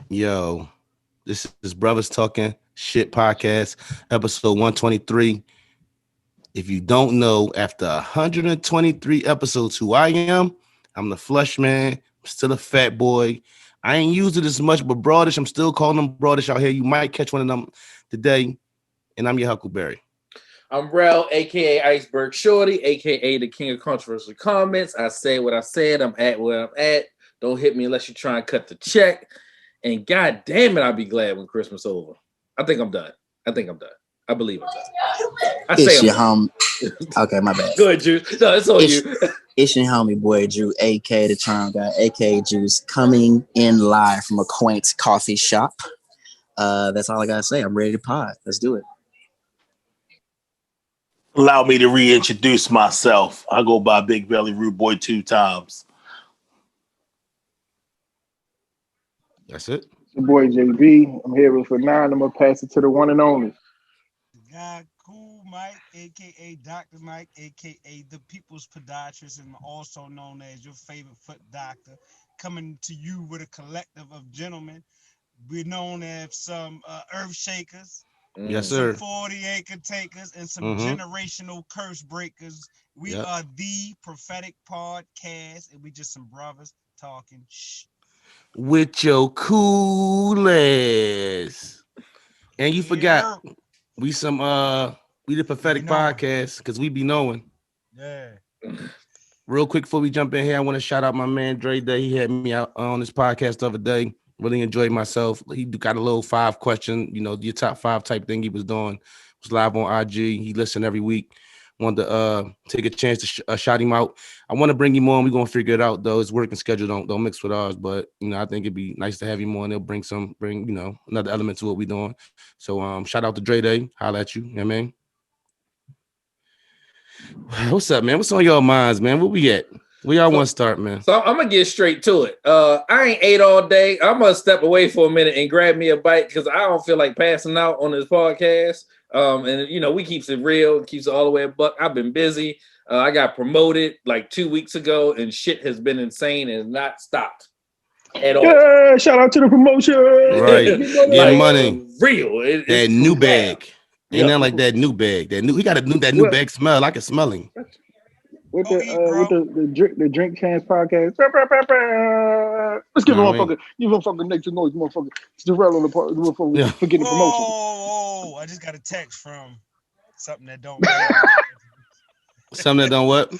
Yo, this is Brothers Talking Shit Podcast, episode 123. If you don't know, after 123 episodes, who I am, I'm the Flush Man. I'm still a fat boy. I ain't used it as much, but Broadish, I'm still calling them Broadish out here. You might catch one of them today, and I'm your Huckleberry. I'm Rel, aka Iceberg Shorty, aka the King of Controversial Comments. I say what I said. I'm at where I'm at. Don't hit me unless you try and cut the check. And god damn it, I'll be glad when Christmas over. I think I'm done. I believe I'm done. It's your homie. Okay, my bad. Go ahead, Juice. No, it's on you. It's your homie boy Drew, aka the Charm Guy, aka Juice, coming in live from a quaint coffee shop. That's all I gotta say. I'm ready to pod. Let's do it. Allow me to reintroduce myself. I go by Big Belly Rude Boy 2 times. That's it. Your boy JB. I'm here with 9. I'm gonna pass it to the one and only. God, Cool Mike, aka Dr. Mike, aka the People's Podiatrist, and also known as your favorite foot doctor, coming to you with a collective of gentlemen. We're known as some earth shakers. Yes, sir. Some 40-acre takers and some generational curse breakers. We are the prophetic podcast, and we just some brothers talking shh. With your cool ass. And you forgot we the prophetic podcast because we be knowing. Yeah. Real quick before we jump in here, I want to shout out my man Dre Day. He had me out on this podcast the other day. Really enjoyed myself. He got a little 5 question, your top 5 type thing he was doing. It was live on IG. He listened every week. Wanted to take a chance to shout him out. I want to bring him on. We're gonna figure it out though. His working schedule don't mix with ours, but I think it'd be nice to have him on. He'll bring another element to what we're doing. So shout out to Dre Day. Holla at you. You know what I mean? What's up, man? What's on your minds, man? Where we at? Where y'all want to start, man? So I'm gonna get straight to it. I ain't ate all day. I'm gonna step away for a minute and grab me a bite because I don't feel like passing out on this podcast. And we keeps it real, keeps it all the way a buck. I've been busy. I got promoted like 2 weeks ago, and shit has been insane and not stopped at all. Yeah, shout out to the promotion. Right, get money. Real. That new bag. Ain't nothing like that new bag. He got that new bag smell. I can smell him. With the Drink Chance podcast. Let's give him a fucking nature noise, motherfucker. Jarrell on the part, motherfucker. Forget the promotion. Oh, I just got a text from something that don't matter. Something that don't what?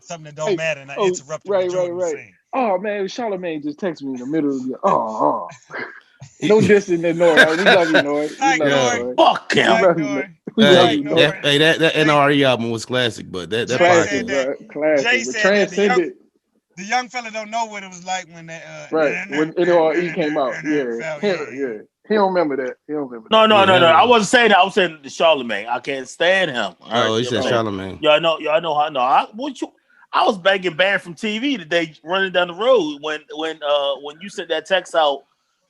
Something that don't matter, and I interrupted. Right. Oh man, Charlamagne just texted me in the middle of the. No distance to Nori. We love you, Nori. Fuck him. That NRE album was classic, but that classic. Jay said that the young fella don't know what it was like when that when NRE came out. Yeah. He don't remember that. No. I wasn't saying that. I was saying the Charlamagne. I can't stand him. He said Charlamagne. Y'all know how. No, I was banging Banned from TV today, running down the road when you sent that text out.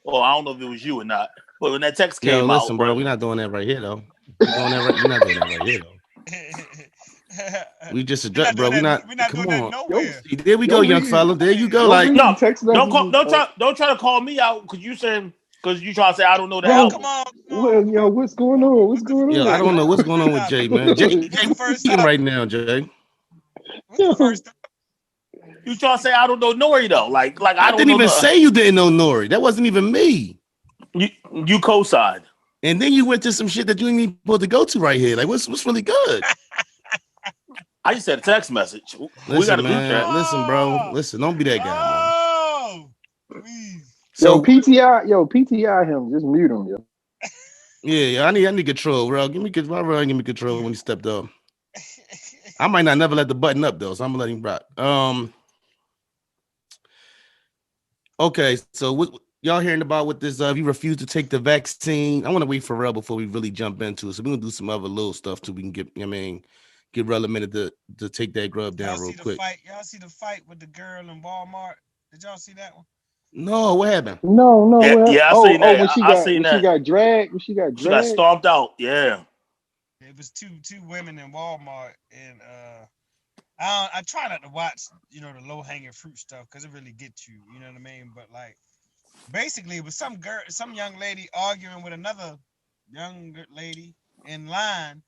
Well, I don't know if it was you or not, but when that text came out, listen, bro, we're not doing that right here though. We're not doing that right here though. We just address, bro. We're not come on. There we go, young fella. There you go. Like don't try to call me out because you try to say I don't know that album. Come on. Well, what's going on? Yo, I don't know what's going on with Jay, man. Jay right now, Jay. You try to say I don't know Nori though. Like I didn't even say you didn't know Nori. That wasn't even me. You co-signed. And then you went to some shit that you ain't even supposed to go to right here. Like what's really good? I just said a text message. Listen, we got a group chat. Listen, bro. Listen, don't be that guy, man. Please. So PTI him. Just mute him, yo. Yeah. I need control, bro. Give me control when he stepped up. I might not never let the button up though, so I'm gonna let him rock. Okay, so what y'all hearing about with this? If you refuse to take the vaccine, I want to wait for Rel before we really jump into it. So we're gonna do some other little stuff too. We can get Rel a minute to take that grub down real quick. Y'all see the fight with the girl in Walmart? Did y'all see that one? No, what happened? No. Yeah, I seen that. When she got dragged. She got stomped out. Yeah. It was two women in Walmart, and I try not to watch, the low hanging fruit stuff because it really gets you. You know what I mean? But like, basically it was some young lady arguing with another young lady in line,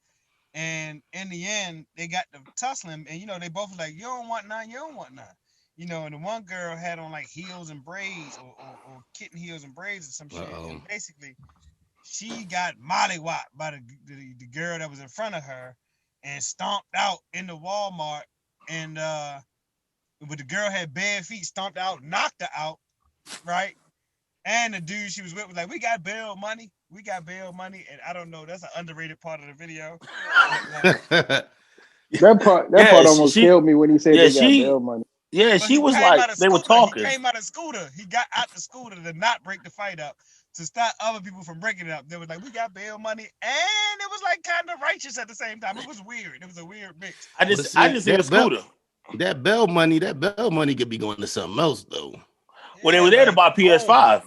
and in the end they got to tussling, and they both were like, you don't want none, you don't want none. And the one girl had on like heels and braids, or kitten heels and braids or some shit. And basically she got mollywopped by the girl that was in front of her and stomped out in the Walmart, and but the girl had bare feet, stomped out, knocked her out, right? And the dude she was with was like, we got bail money. We got bail money. And I don't know, that's an underrated part of the video. That part almost killed me when he said they got bail money. Yeah, she was like, they were talking. He came out of scooter. He got out the scooter to not break the fight up, to stop other people from breaking it up. They was like, we got bail money. And it was like kind of righteous at the same time. It was weird. It was a weird mix. I just see the scooter. That bail money could be going to something else, though. Well, they were there to buy PS5.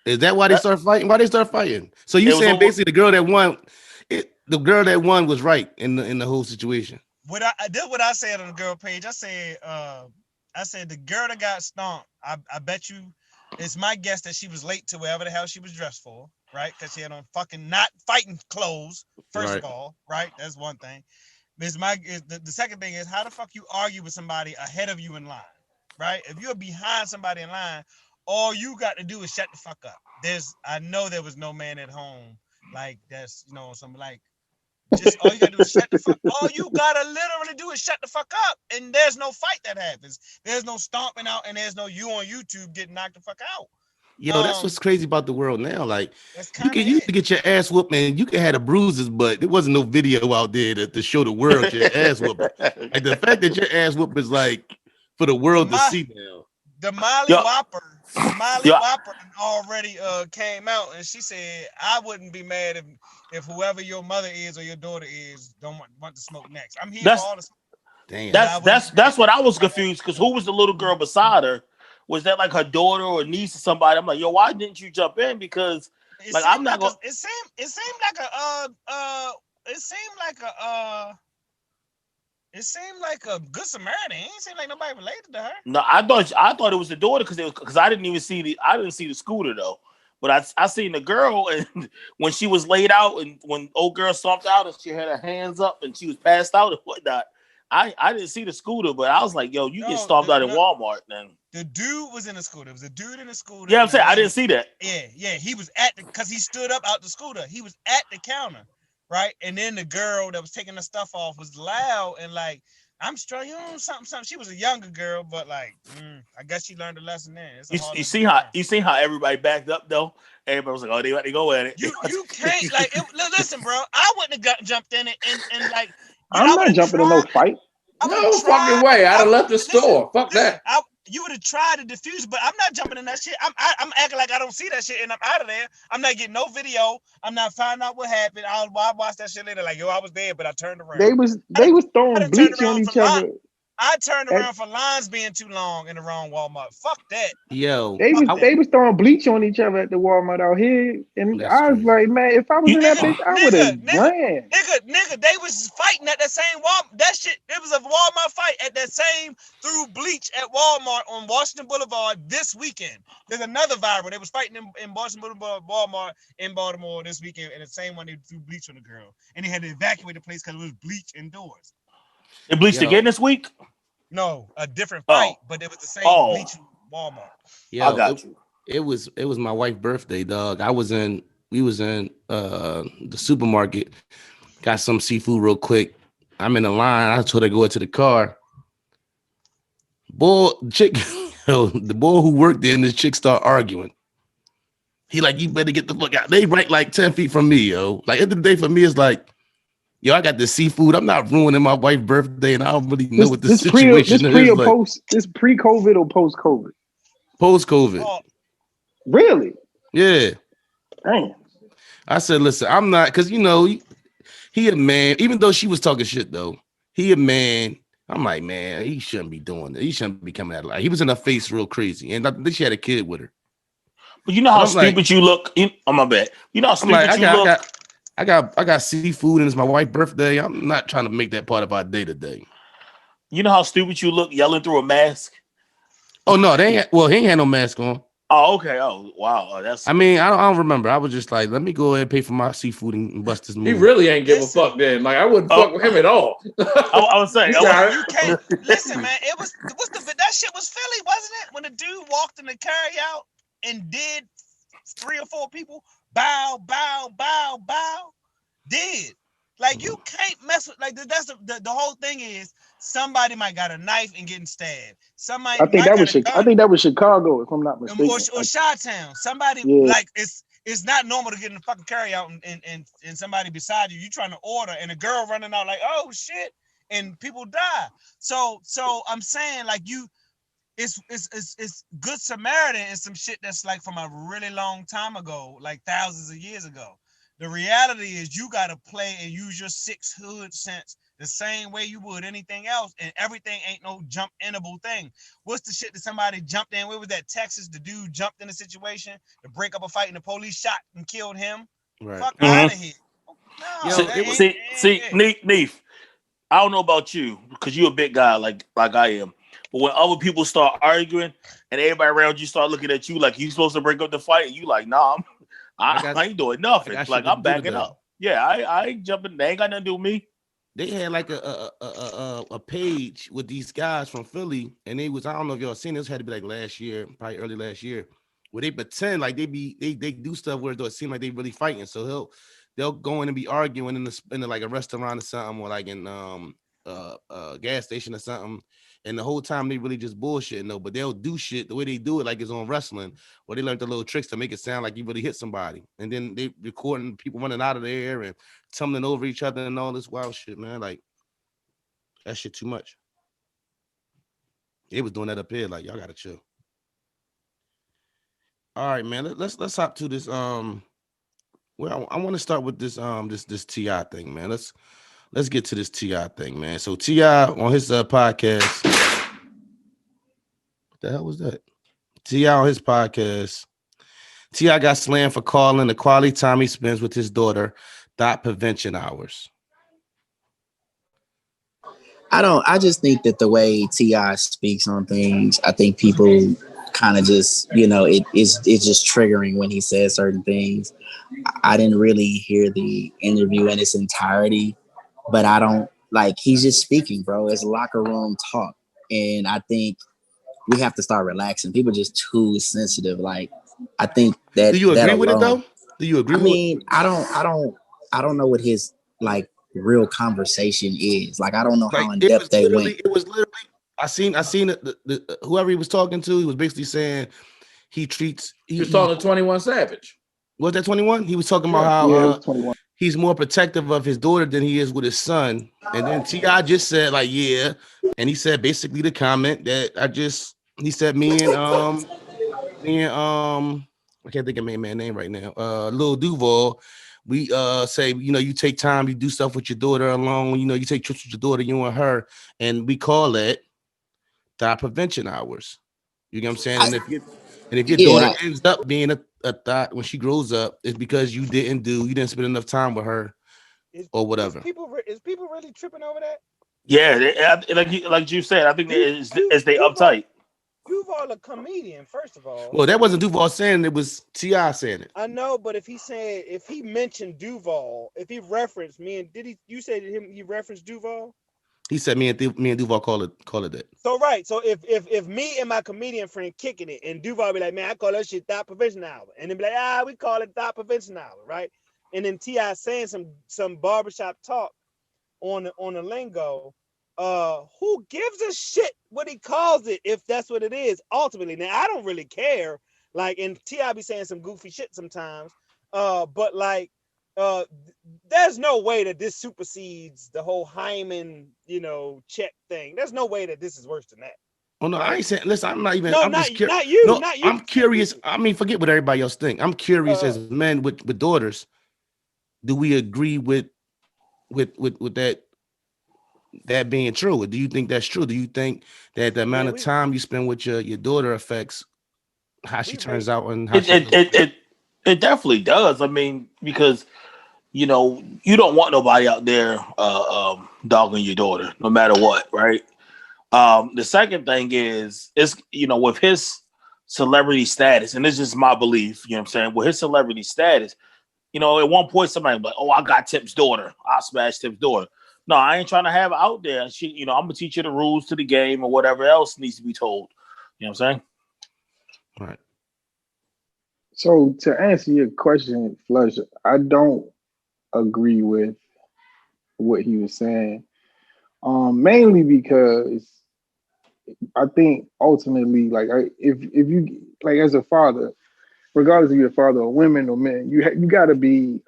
Is that why they start fighting? Why they start fighting? So you saying basically the girl that won was right in the whole situation? What I said on the girl page. I said the girl that got stomped. I bet you, it's my guess that she was late to wherever the hell she was dressed for, right? Because she had on fucking not fighting clothes. First of all, right? That's one thing. The second thing is, how the fuck you argue with somebody ahead of you in line, right? If you're behind somebody in line, all you got to do is shut the fuck up. I know there was no man at home like that's some like. Just all you gotta do is shut the fuck. All you gotta literally do is shut the fuck up, and there's no fight that happens. There's no stomping out, and there's no you on YouTube getting knocked the fuck out. Yo, that's what's crazy about the world now. Like you used to get your ass whooped, man. You could have the bruises, but there wasn't no video out there to show the world your ass whooping. Like the fact that your ass whoop is like for the world to see now. The Molly Whopper already came out, and she said, I wouldn't be mad if whoever your mother is or your daughter is don't want to smoke next. I'm here for all the smoke. Damn. That's what I was confused, because who was the little girl beside her? Was that like her daughter or niece or somebody? I'm like, yo, why didn't you jump in? Because I'm not going. It seemed like a good Samaritan. It didn't seem like nobody related to her. No, I thought it was the daughter, because I didn't see the scooter though. But I seen the girl, and when she was laid out, and when old girl stomped out and she had her hands up and she was passed out and whatnot. I didn't see the scooter, but I was like, yo, you get stomped out in Walmart then. The dude was in the scooter. It was a dude in the scooter. Yeah, I'm saying I didn't see that. Yeah. He was because he stood up out the scooter. He was at the counter, right? And then the girl that was taking the stuff off was loud and like, I'm struggling, something. She was a younger girl, but like, I guess she learned a lesson there. You see how everybody backed up though? Everybody was like, oh, they about to go at it. You can't like listen, bro. I wouldn't have jumped in it and like. I'm not jumping in no fight. No fucking way. I'd have left the store. Fuck that. You would have tried to defuse, but I'm not jumping in that shit. I'm acting like I don't see that shit, and I'm out of there. I'm not getting no video. I'm not finding out what happened. I'll watch that shit later. Like, yo, I was there, but I turned around. They was throwing bleach on each other. I turned around for lines being too long in the wrong Walmart. Fuck that. Yo, they was throwing bleach on each other at the Walmart out here, and I was like, man, if I was in that bitch, I would have ran. Nigga, they was fighting at that same Walmart. That shit, it was a Walmart fight at that same threw bleach at Walmart on Washington Boulevard this weekend. There's another viral. They was fighting in Washington Boulevard, Walmart in Baltimore this weekend, and the same one they threw bleach on the girl, and they had to evacuate the place because it was bleach indoors. They bleached again this week? No, a different fight, but it was the same bleach Walmart. Yeah, I got you. It was my wife's birthday, dog. We was in the supermarket, got some seafood real quick. I'm in the line. I told her to go into the car. Boy, the boy who worked there and this chick start arguing. He like, you better get the fuck out. They right like 10 feet from me, yo. Like at the end of the day for me, it's like, yo, I got the seafood. I'm not ruining my wife's birthday, and I don't really know what the situation is. This pre-COVID or post-COVID? Post-COVID. Oh. Really? Yeah. Damn. I said, listen, I'm not, because, he a man. Even though she was talking shit, though, he a man. I'm like, man, he shouldn't be doing that. He shouldn't be coming out of life. He was in her face real crazy, and I think she had a kid with her. But you know how stupid you look? Oh, my bad. You know how stupid you look? I got seafood and it's my wife's birthday. I'm not trying to make that part of our day to day. You know how stupid you look yelling through a mask? Oh no, he ain't had no mask on. Oh, okay. Oh, wow. That's. I mean, I don't remember. I was just like, let me go ahead and pay for my seafood and bust this He move. really ain't give a Listen. fuck then. Like I wouldn't fuck with him at all. I would say. You got You it. can't listen, man. It was that shit was Philly, wasn't it? When the dude walked in the carry out and did 3 or 4 people bow, did. Like you can't mess with like that's the whole thing is somebody might got a knife and getting stabbed. Somebody I think might that got was a gun Chicago, if I'm not mistaken. or Chi-Town. Somebody Yeah. like it's not normal to get in the fucking carry out and somebody beside you trying to order and a girl running out like, oh shit, and people die. So I'm saying like it's Good Samaritan and some shit that's like from a really long time ago, like thousands of years ago. The reality is you got to play and use your 6 hood sense the same way you would anything else, and everything ain't no jump inable thing. What's the shit that somebody jumped in? Where was that Texas? The dude jumped in a situation to break up a fight and the police shot and killed him. Right. Fuck out of here. No, Yo, that See, Neef, I don't know about you because you're a big guy like I am. But when other people start arguing and everybody around you start looking at you like you supposed to break up the fight, and you like, nah, I ain't doing nothing. Like I'm backing up. Yeah, I ain't jumping. They ain't got nothing to do with me. They had like a page with these guys from Philly, and they was, I don't know if y'all seen this, had to be like last year, probably early last year, where they pretend like they do stuff where it seem like they really fighting. So they'll go in and be arguing in like a restaurant or something, or like in gas station or something. And the whole time they really just bullshitting though, but they'll do shit the way they do it, like it's on wrestling, where they learned the little tricks to make it sound like you really hit somebody. And then they recording people running out of there and tumbling over each other and all this wild shit, man. Like that shit too much. They was doing that up here, like y'all gotta chill. All right, man. Let's hop to this. Well, I want to start with this Ti thing, man. Let's get to this Ti thing, man. So Ti on his podcast. What the hell was that? Ti on his podcast. Ti got slammed for calling the quality time he spends with his daughter dot prevention hours. I just think that the way Ti speaks on things, I think people kind of just, it's just triggering when he says certain things. I didn't really hear the interview in its entirety, but I don't like, he's just speaking, bro. It's locker room talk. And I think we have to start relaxing. People are just too sensitive. Like, I think that Do you that agree with it alone, though? Do you agree I with mean, I don't know what his like real conversation is. Like, I don't know like how in depth they went. it was literally I seen it, whoever he was talking to, he was basically saying he treats He was talking to 21 Savage. Was that 21? He was talking about Yeah. how Yeah, it was 21. he's more protective of his daughter than he is with his son. And then T.I. just said, like, yeah. And he said basically the comment that he said me and I can't think of my man name right now. Lil Duval, we say, you take time, you do stuff with your daughter alone, you take trips with your daughter, you and her, and we call that thought prevention hours. You know what I'm saying? And if your daughter Yeah, ends up being a thought when she grows up, it's because you didn't spend enough time with her or whatever. Is people really tripping over that? Yeah, like you said, I think it's they Duval, uptight. Duval a comedian, first of all. Well, that wasn't Duval saying it, was T.I. saying it. I know, but if he mentioned Duval, if he referenced me, and you say to him he referenced Duval? He said me and Duval call it that. So right, so if me and my comedian friend kicking it, and Duval be like, man, I call that shit thought prevention hour, and then be like, we call it thought prevention hour, right? And then T.I. saying some barbershop talk on the lingo. Who gives a shit what he calls it if that's what it is ultimately? Now I don't really care. Like, and T.I. be saying some goofy shit sometimes. But like, there's no way that this supersedes the whole Hyman, check thing. There's no way that this is worse than that. Oh no, right? I ain't saying. Listen, I'm not even. No, I'm not, just curious. not you. No, not you. I'm curious. I mean, forget what everybody else think. I'm curious as men with daughters. Do we agree with that being true? Or do you think that's true? Do you think that the amount of time you spend with your daughter affects how she turns out and how it definitely does. I mean, because you don't want nobody out there dogging your daughter, no matter what, right? The second thing is with his celebrity status, and this is my belief. You know what I'm saying? With his celebrity status, you know, at one point somebody was like, "Oh, I got Tip's daughter. I smashed Tip's daughter." No, I ain't trying to have it out there. She, you know, I'm gonna teach you the rules to the game or whatever else needs to be told. You know what I'm saying? Right. So to answer your question, Flush, I don't agree with what he was saying. Mainly because I think ultimately, like, if you like as a father, regardless if you're a father of women or men, you got to be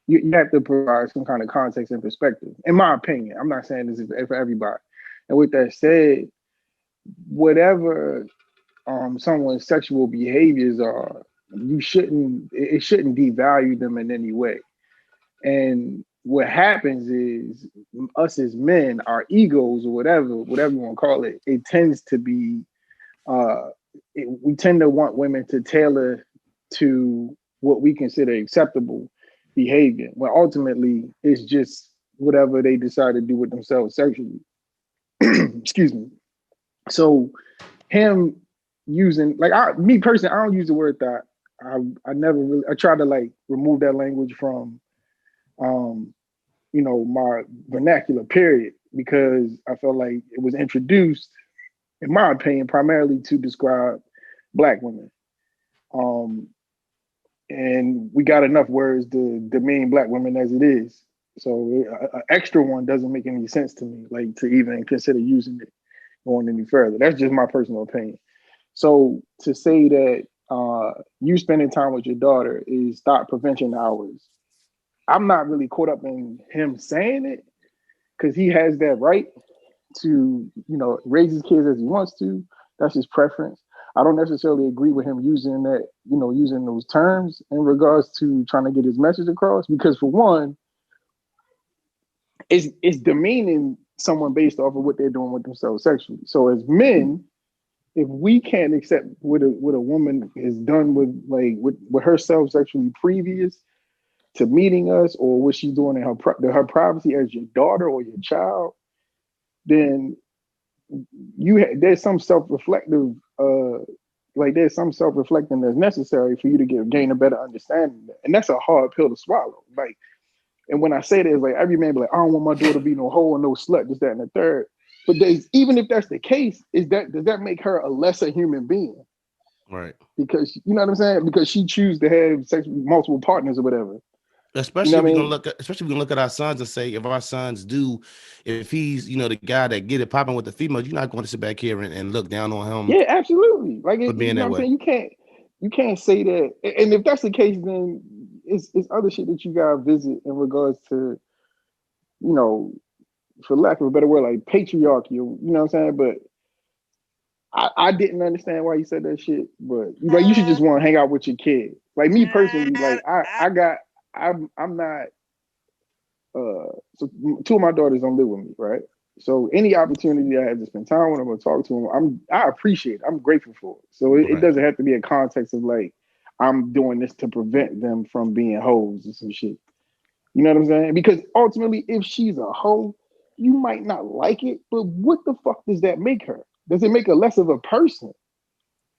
you have to provide some kind of context and perspective. In my opinion, I'm not saying this is for everybody. And with that said, whatever someone's sexual behaviors are, it shouldn't devalue them in any way. And what happens is us as men, our egos or whatever you want to call it, it tends to be uh we tend to want women to tailor to what we consider acceptable behavior. When ultimately it's just whatever they decide to do with themselves sexually. Excuse me. So him using me personally, I don't use the word thought. I never really I try to like remove that language from um my vernacular period because I felt like it was introduced, in my opinion, primarily to describe Black women. Um, and we got enough words to demean Black women as it is. So an extra one doesn't make any sense to me, like to even consider using it going any further. That's just my personal opinion. So to say that you spending time with your daughter is thought prevention hours, I'm not really caught up in him saying it because he has that right to, raise his kids as he wants to. That's his preference. I don't necessarily agree with him using that, using those terms in regards to trying to get his message across. Because for one, it's demeaning someone based off of what they're doing with themselves sexually. So as men, if we can't accept what a woman has done with herself sexually previous to meeting us, or what she's doing in her privacy as your daughter or your child, then there's some self-reflective there's some self-reflecting that's necessary for you to gain a better understanding, and that's a hard pill to swallow. And when I say that, it's like every man be like, I don't want my daughter to be no hoe or no slut, this, that, and the third. But even if that's the case, does that make her a lesser human being? Right. Because you know what I'm saying? Because she chooses to have sex with multiple partners or whatever. Especially if we're gonna look at our sons and say, if our sons do, if he's the guy that get it popping with the females, you're not going to sit back here and look down on him. Yeah, absolutely. For being that way. Saying? You can't say that. And if that's the case, then it's other shit that you gotta visit in regards to, for lack of a better word, like patriarchy. You know what I'm saying? But I didn't understand why you said that shit. But you should just want to hang out with your kid. Like me personally, I'm not. So two of my daughters don't live with me, right? So any opportunity I have to spend time with them or talk to them, I appreciate it. I'm grateful for it. So it doesn't have to be a context of like I'm doing this to prevent them from being hoes or some shit. You know what I'm saying? Because ultimately, if she's a hoe, you might not like it, but what the fuck does that make her? Does it make her less of a person?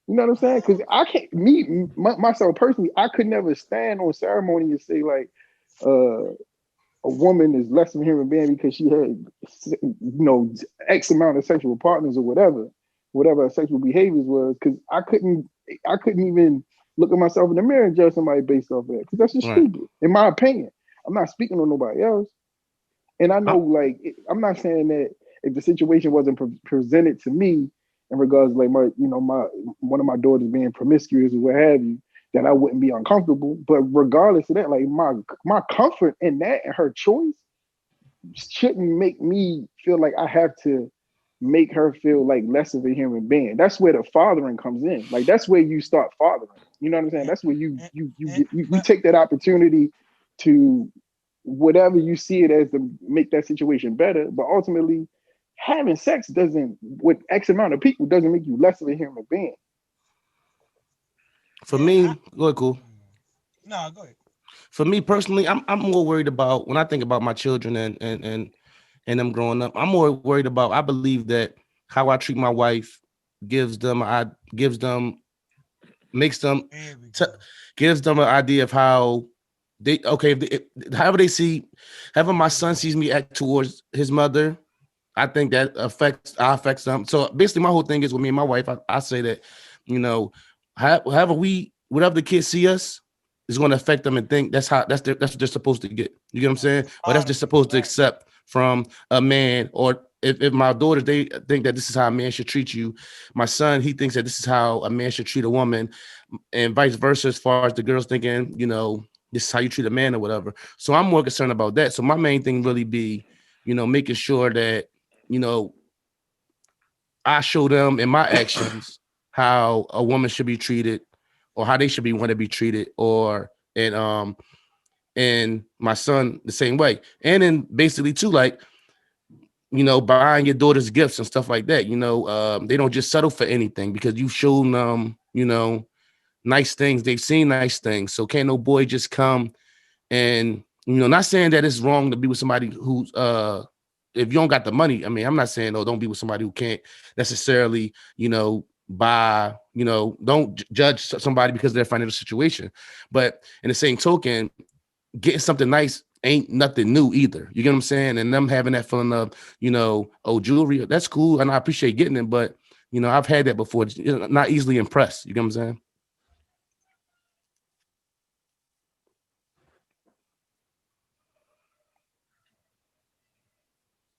You know what I'm saying? Because I can't myself personally, I could never stand on ceremony and say like, a woman is less of a human being because she had, X amount of sexual partners or whatever her sexual behaviors was. Because I couldn't even look at myself in the mirror and judge somebody based off that. Because that's just stupid, in my opinion. I'm not speaking on nobody else. And I know, I'm not saying that if the situation wasn't presented to me in regards to like my one of my daughters being promiscuous or what have you, that I wouldn't be uncomfortable. But regardless of that, like my comfort in that and her choice shouldn't make me feel like I have to make her feel like less of a human being. That's where the fathering comes in. Like that's where you start fathering. You know what I'm saying? That's where you take that opportunity to whatever you see it as to make that situation better. But ultimately, having sex with X amount of people doesn't make you less of a human being. For me, go ahead, cool. No, go ahead. For me personally, I'm more worried about when I think about my children and them growing up. I'm more worried about. I believe that how I treat my wife gives them makes them There we t- go. gives them an idea of how they however they see, however my son sees me act towards his mother. I think that affects them. So basically, my whole thing is with me and my wife. I say that, you know, whatever the kids see us is going to affect them and think that's what they're supposed to get. You get what I'm saying? Or that's just supposed to Right. accept from a man. Or if my daughters they think that this is how a man should treat you, my son he thinks that this is how a man should treat a woman, and vice versa. As far as the girls thinking, this is how you treat a man or whatever. So I'm more concerned about that. So my main thing really be, making sure that you know, I show them in my actions how a woman should be treated or how they should be want to be treated, or and my son the same way. And then basically too, like, buying your daughters gifts and stuff like that. They don't just settle for anything because you've shown them, nice things. They've seen nice things. So can't no boy just come and, not saying that it's wrong to be with somebody who's if you don't got the money. I mean, I'm not saying, don't be with somebody who can't necessarily, buy, don't judge somebody because of their financial situation. But in the same token, getting something nice ain't nothing new either. You get what I'm saying? And them having that feeling of, jewelry, that's cool. And I appreciate getting it. But, I've had that before. Not easily impressed. You get what I'm saying?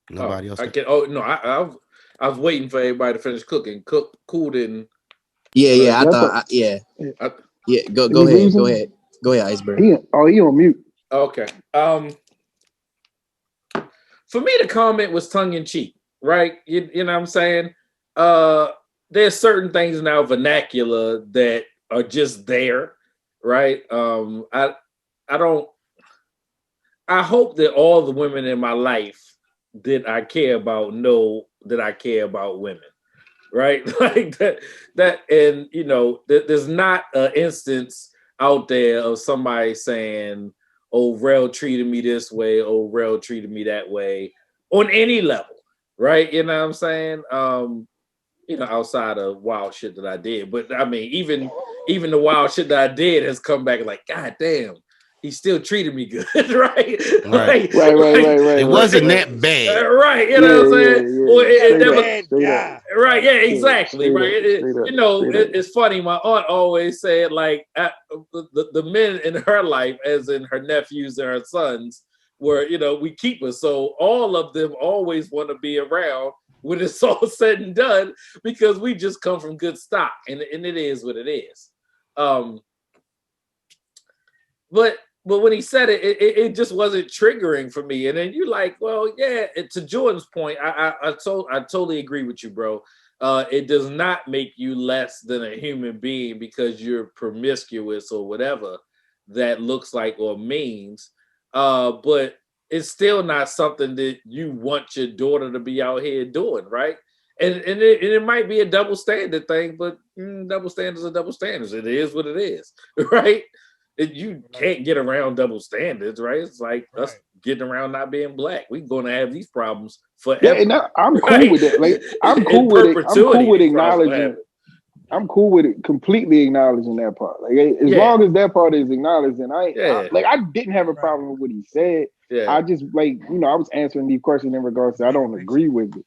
Nobody else. I can. Oh no, I was waiting for everybody to finish cooking. Cool didn't. Yeah. Yeah, I thought, Yeah. I, Yeah. Go any ahead. reason? Go ahead, Iceberg. He on mute. okay. For me, the comment was tongue in cheek, right? You know what I'm saying? There's certain things now vernacular that are just there, right? I don't. I hope that all the women in my life that I care about know that I care about women, right? Like that, and there's not an instance out there of somebody saying, "Oh, Rel treated me this way," "Oh, Rel treated me that way," on any level, right? You know what I'm saying? Outside of wild shit that I did, but I mean, even the wild shit that I did has come back like, God damn, he still treated me good, right? Right. Right. It wasn't that bad. Right. You Yeah, know what I'm saying? Or You got it a never. bad straight up. guy. Right. Yeah. Yeah, Exactly. Right. straight up. It's funny. My aunt always said like the men in her life, as in her nephews and her sons, were we keep us. So all of them always want to be around when it's all said and done because we just come from good stock, and it is what it is. But when he said it just wasn't triggering for me. And then you're like, well, yeah. To Jordan's point, I totally agree with you, bro. It does not make you less than a human being because you're promiscuous or whatever that looks like or means. But it's still not something that you want your daughter to be out here doing, right? And it might be a double standard thing, but double standards are double standards. It is what it is, right? You can't get around double standards, right? It's like us getting around not being black. We're going to have these problems forever. Yeah, and I'm cool with that. Like I'm cool with it. I'm cool with acknowledging. I'm cool with it. Completely acknowledging that part. Like as long as that part is acknowledged, and I didn't have a problem with what he said. Yeah. I just I was answering these questions in regards to I don't agree with it.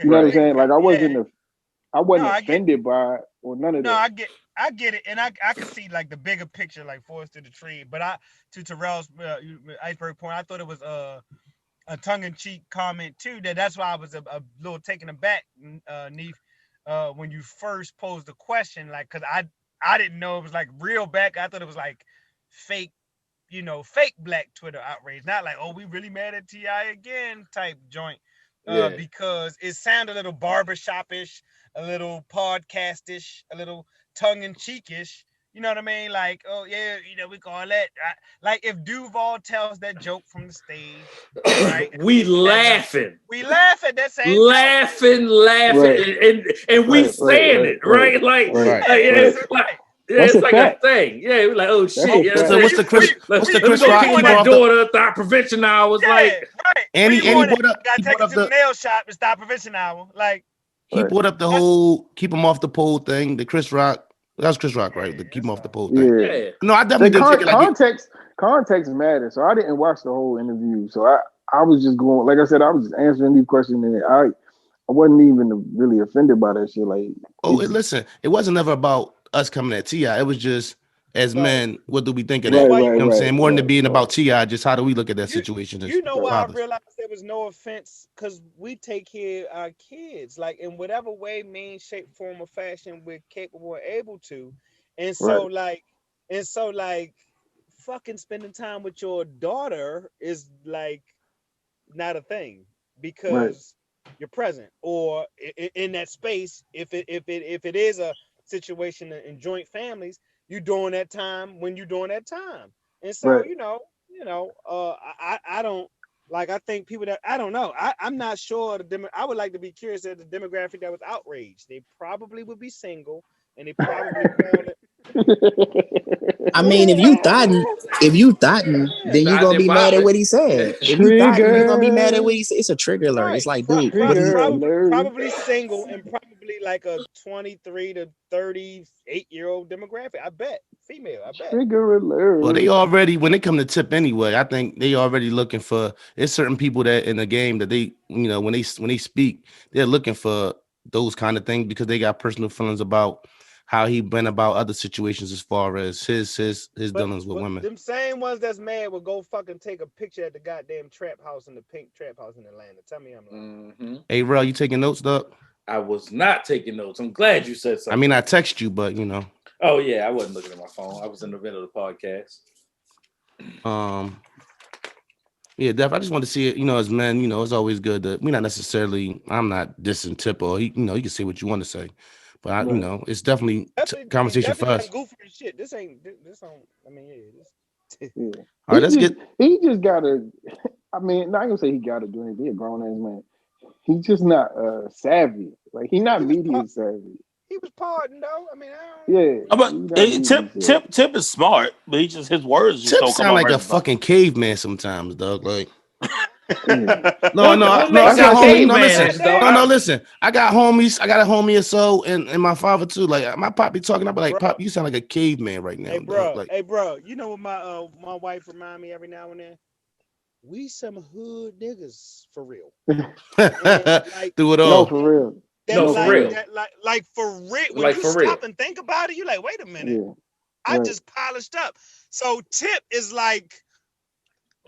You know what I'm saying? Like I wasn't offended by it or none of that. I get it, and I can see like the bigger picture, like forest to the tree. But to Terrell's Iceberg point, I thought it was a tongue-in-cheek comment too. That's why I was a little taken aback, Neef, when you first posed the question, like, because I didn't know it was like real back. I thought it was like fake, fake black Twitter outrage, not like, oh, we really mad at T.I. again type joint. Because it sounded a little barbershop-ish, a little podcast-ish, a little tongue-in-cheek-ish. You know what I mean? Like, oh yeah, we call that. Like if Duval tells that joke from the stage, right? we laughing. We laugh at that same laughing, Right. and we saying it, right? Like, it's like a thing. Yeah, we're like, oh shit. What's the Chris Rock? Keep my daughter thought prevention hour was like. Right. And he brought up gotta take it to the nail shop and stop prevention hour. Like He brought up the whole keep him off the pole thing. The Chris Rock. That was Chris Rock, right? The keep him off the pole thing. Yeah. No, I definitely didn't take it like context matters. So I didn't watch the whole interview. So I was just going, like I said, I was just answering these questions, and I wasn't even really offended by that shit. Like, listen, it wasn't ever about us coming at T.I. It was just as men, what do we think of that? Right, you know what I'm saying? More than it being about T.I., just how do we look at that situation? You know why I realized there was no offense? Because we take care of our kids, like in whatever way, mean, shape, form, or fashion we're capable and able to. And so, like, fucking spending time with your daughter is like not a thing because you're present, or in that space. If it is a situation in joint families, you doing that time when you doing that time. And so I don't like. I think people that I don't know. I'm not sure. I would like to be curious at the demographic that was outraged. They probably would be single, and they probably call it. I mean, if you thought, then you're gonna be mad at what he said. If you thought, you're gonna be mad at what he said. It's a trigger alert. Right. It's like, dude, probably single and probably like a 23 to 38-year-old demographic. I bet female. I bet. Trigger alert. Well, they already, when it come to tip anyway, I think they already looking for. There's certain people that in the game that they, when they speak, they're looking for those kind of things because they got personal feelings about how he been about other situations as far as his dealings with women. Them same ones that's mad will go fucking take a picture at the goddamn trap house in the pink trap house in Atlanta. Tell me I'm lying. Mm-hmm. Hey, Rel, you taking notes, Doug? I was not taking notes. I'm glad you said something. I mean, I text you, but Oh yeah, I wasn't looking at my phone. I was in the middle of the podcast. Yeah, Def. I just want to see it. As men, it's always good that we're not necessarily. I'm not dissing Tip, or he can say what you want to say. But it's definitely conversation for us. Goofy shit. This ain't. This on. I mean, yeah. Yeah. All right, let's get. He just gotta. I mean, not gonna say he gotta do anything. He a grown ass man. He's just not savvy. Like he's not media savvy. He was pardoned though. I mean, but Tip is smart, but he just his words. Tip sound like a fucking caveman sometimes, dog. Like. No, I got homies. Listen. I got homies. I got a homie or so, and my father too. Like my pop be talking. I be like, Pop, you sound like a caveman right now. Hey, bro. You know what my wife remind me every now and then? We some hood niggas for real. Do it all. No, for real. For real. Like for real. When like you for stop real. and think about it, you like, wait a minute. Yeah. I just polished up. So Tip is like.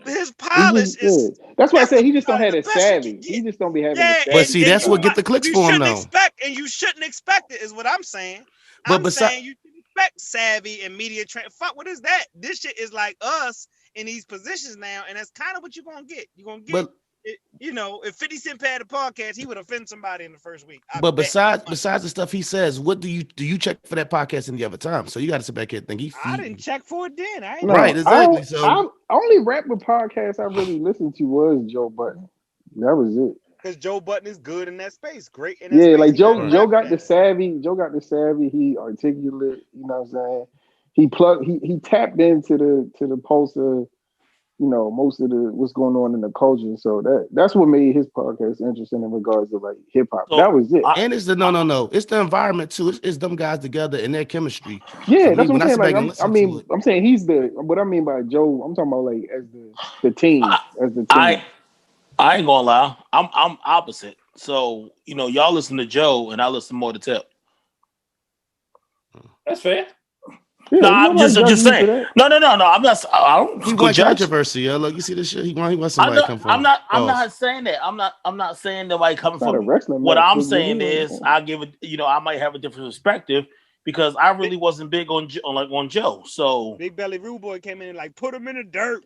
His polish is. That's why I said he just don't have that savvy. He just don't be having. But see, that's what get the clicks for him though. You shouldn't expect it, is what I'm saying. I'm saying you should expect savvy and media train. Fuck, what is that? This shit is like us in these positions now, and that's kind of what you're gonna get. You're gonna get. If 50 Cent had a podcast, he would offend somebody in the first week. But besides the stuff he says, what do you check for that podcast any other time? So you got to sit back here and think I didn't check for it then. Right, exactly. So only rapper podcast I really listened to was Joe Budden. That was it. Because Joe Budden is good in that space, great in that space. Like Joe got the savvy. Joe got the savvy. He articulate. You know what I'm saying? He tapped into the pulse of. Most of what's going on in the culture. So that's what made his podcast interesting in regards to like hip hop. So, that was it. And it's the no. It's the environment too. It's them guys together and their chemistry. Yeah, that's what I'm saying. Like, I'm saying he's what I mean by Joe. I'm talking about like as the team, as the team. I ain't gonna lie. I'm opposite. So y'all listen to Joe and I listen more to Tip. That's fair. Yeah, no, I'm just saying. No. I'm not. I don't. He want controversy, yo. Look, you see this shit. He want somebody to come from. I'm not saying that. I'm not saying nobody coming from. What I'm saying is, I give it. I might have a different perspective because I really wasn't big on Joe. So Big Belly Rude Boy came in and like put him in the dirt.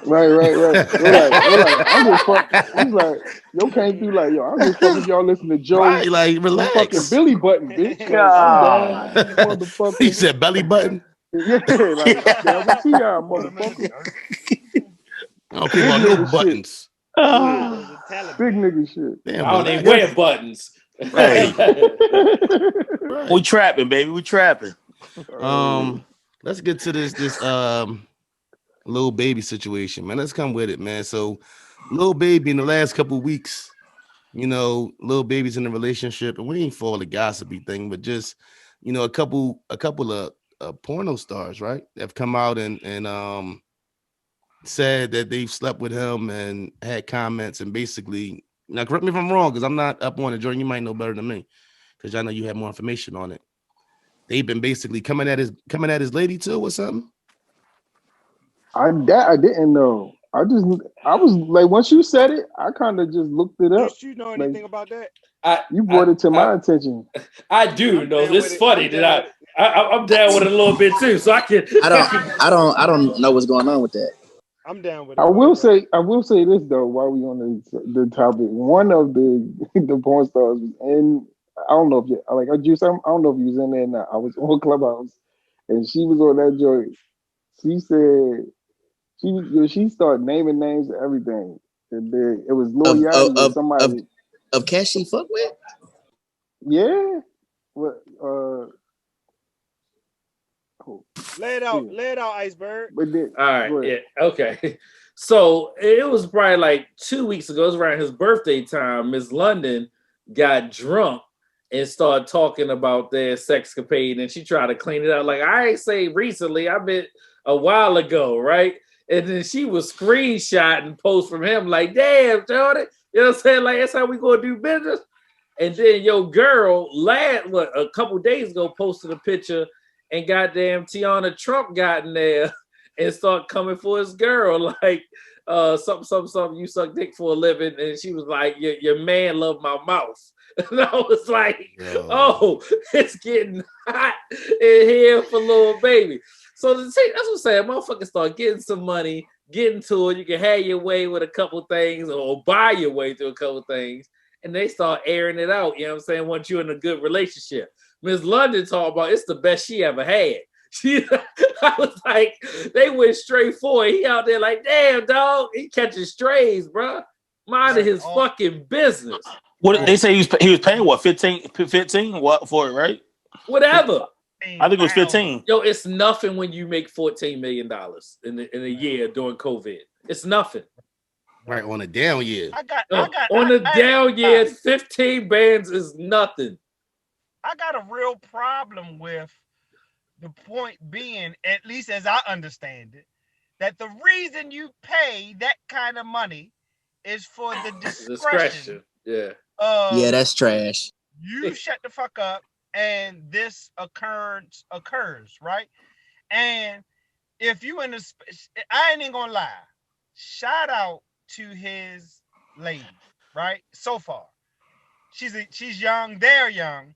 Right. We're like, I'm just fucking. He's like, yo came through like, yo, I'm just fucking y'all listen to Joe. Right, like relax. Fucking Billy Button, bitch. God. Motherfucker. He said belly button. Yeah, like that's what you got, motherfucker. I don't care about no buttons. Big nigga shit. Damn, I don't even wear buttons. Right. We trapping, baby. We trapping. Let's get to this little baby situation, man. Let's come with it, man. So, little baby in the last couple of weeks little babies in a relationship, and we ain't for the gossipy thing, but just a couple of porno stars, right, have come out and said that they've slept with him and had comments and basically. Now, correct me if I'm wrong, because I'm not up on it, Jordan. You might know better than me, because I know you have more information on it. They've been basically coming at his lady too, or something. I didn't know. I was like, once you said it, I kind of just looked it up. Don't you know Like, anything about that? you brought it to my attention. I do I'm know. down This with is it. funny I'm that down with it. I'm down with it a little bit too, so I can. I don't know what's going on with that. I'm down with it. I Go will ahead, say this though, while we on the topic, one of the the porn stars was in. I don't know if you like Juice. I don't know if you was in there or not. I was on Clubhouse, and she was on that joint. She said she started naming names and everything. And then it was Lil Of of Yachty and of of, somebody. of cats she fuck with? Yeah. What? Oh, Lay it yeah. out. Lay it out, Iceberg. But then, All right, go ahead. yeah, okay. So it was probably like 2 weeks ago. It was around his birthday time. Miss London got drunk and started talking about their sexcapade, and she tried to clean it up. Like I ain't say recently, I meant a while ago, right? And then she was screenshotting posts from him, like, "Damn, Jordan, you know what I'm saying? Like that's how we gonna do business." And then your girl, a couple days ago, posted a picture, and goddamn Tiana Trump got in there and start coming for his girl, like something, you suck dick for a living. And she was like, your man loved my mouth. And I was like, oh, it's getting hot in here for little baby. So that's what I'm saying. Motherfuckers start getting some money, getting to it. You can have your way with a couple things or buy your way through a couple things. And they start airing it out, you know what I'm saying, once you're in a good relationship. Miss London talked about it's the best she ever had. I was like, they went straight for it. He out there like, damn, dog, he catching strays, bro. Minding his fucking business. What they say he was paying what 15 what for it, right? Whatever. I think it was 15. Yo, it's nothing when you make $14 million in a year during COVID. It's nothing. Right, on a down year. On a down year, 15 bands is nothing. I got a real problem with the point being, at least as I understand it, that the reason you pay that kind of money is for the discretion. Yeah. Yeah, that's trash. You shut the fuck up and this occurs, right? And if you in the, I ain't even gonna lie, shout out to his lady, right? So far, she's young. They're young.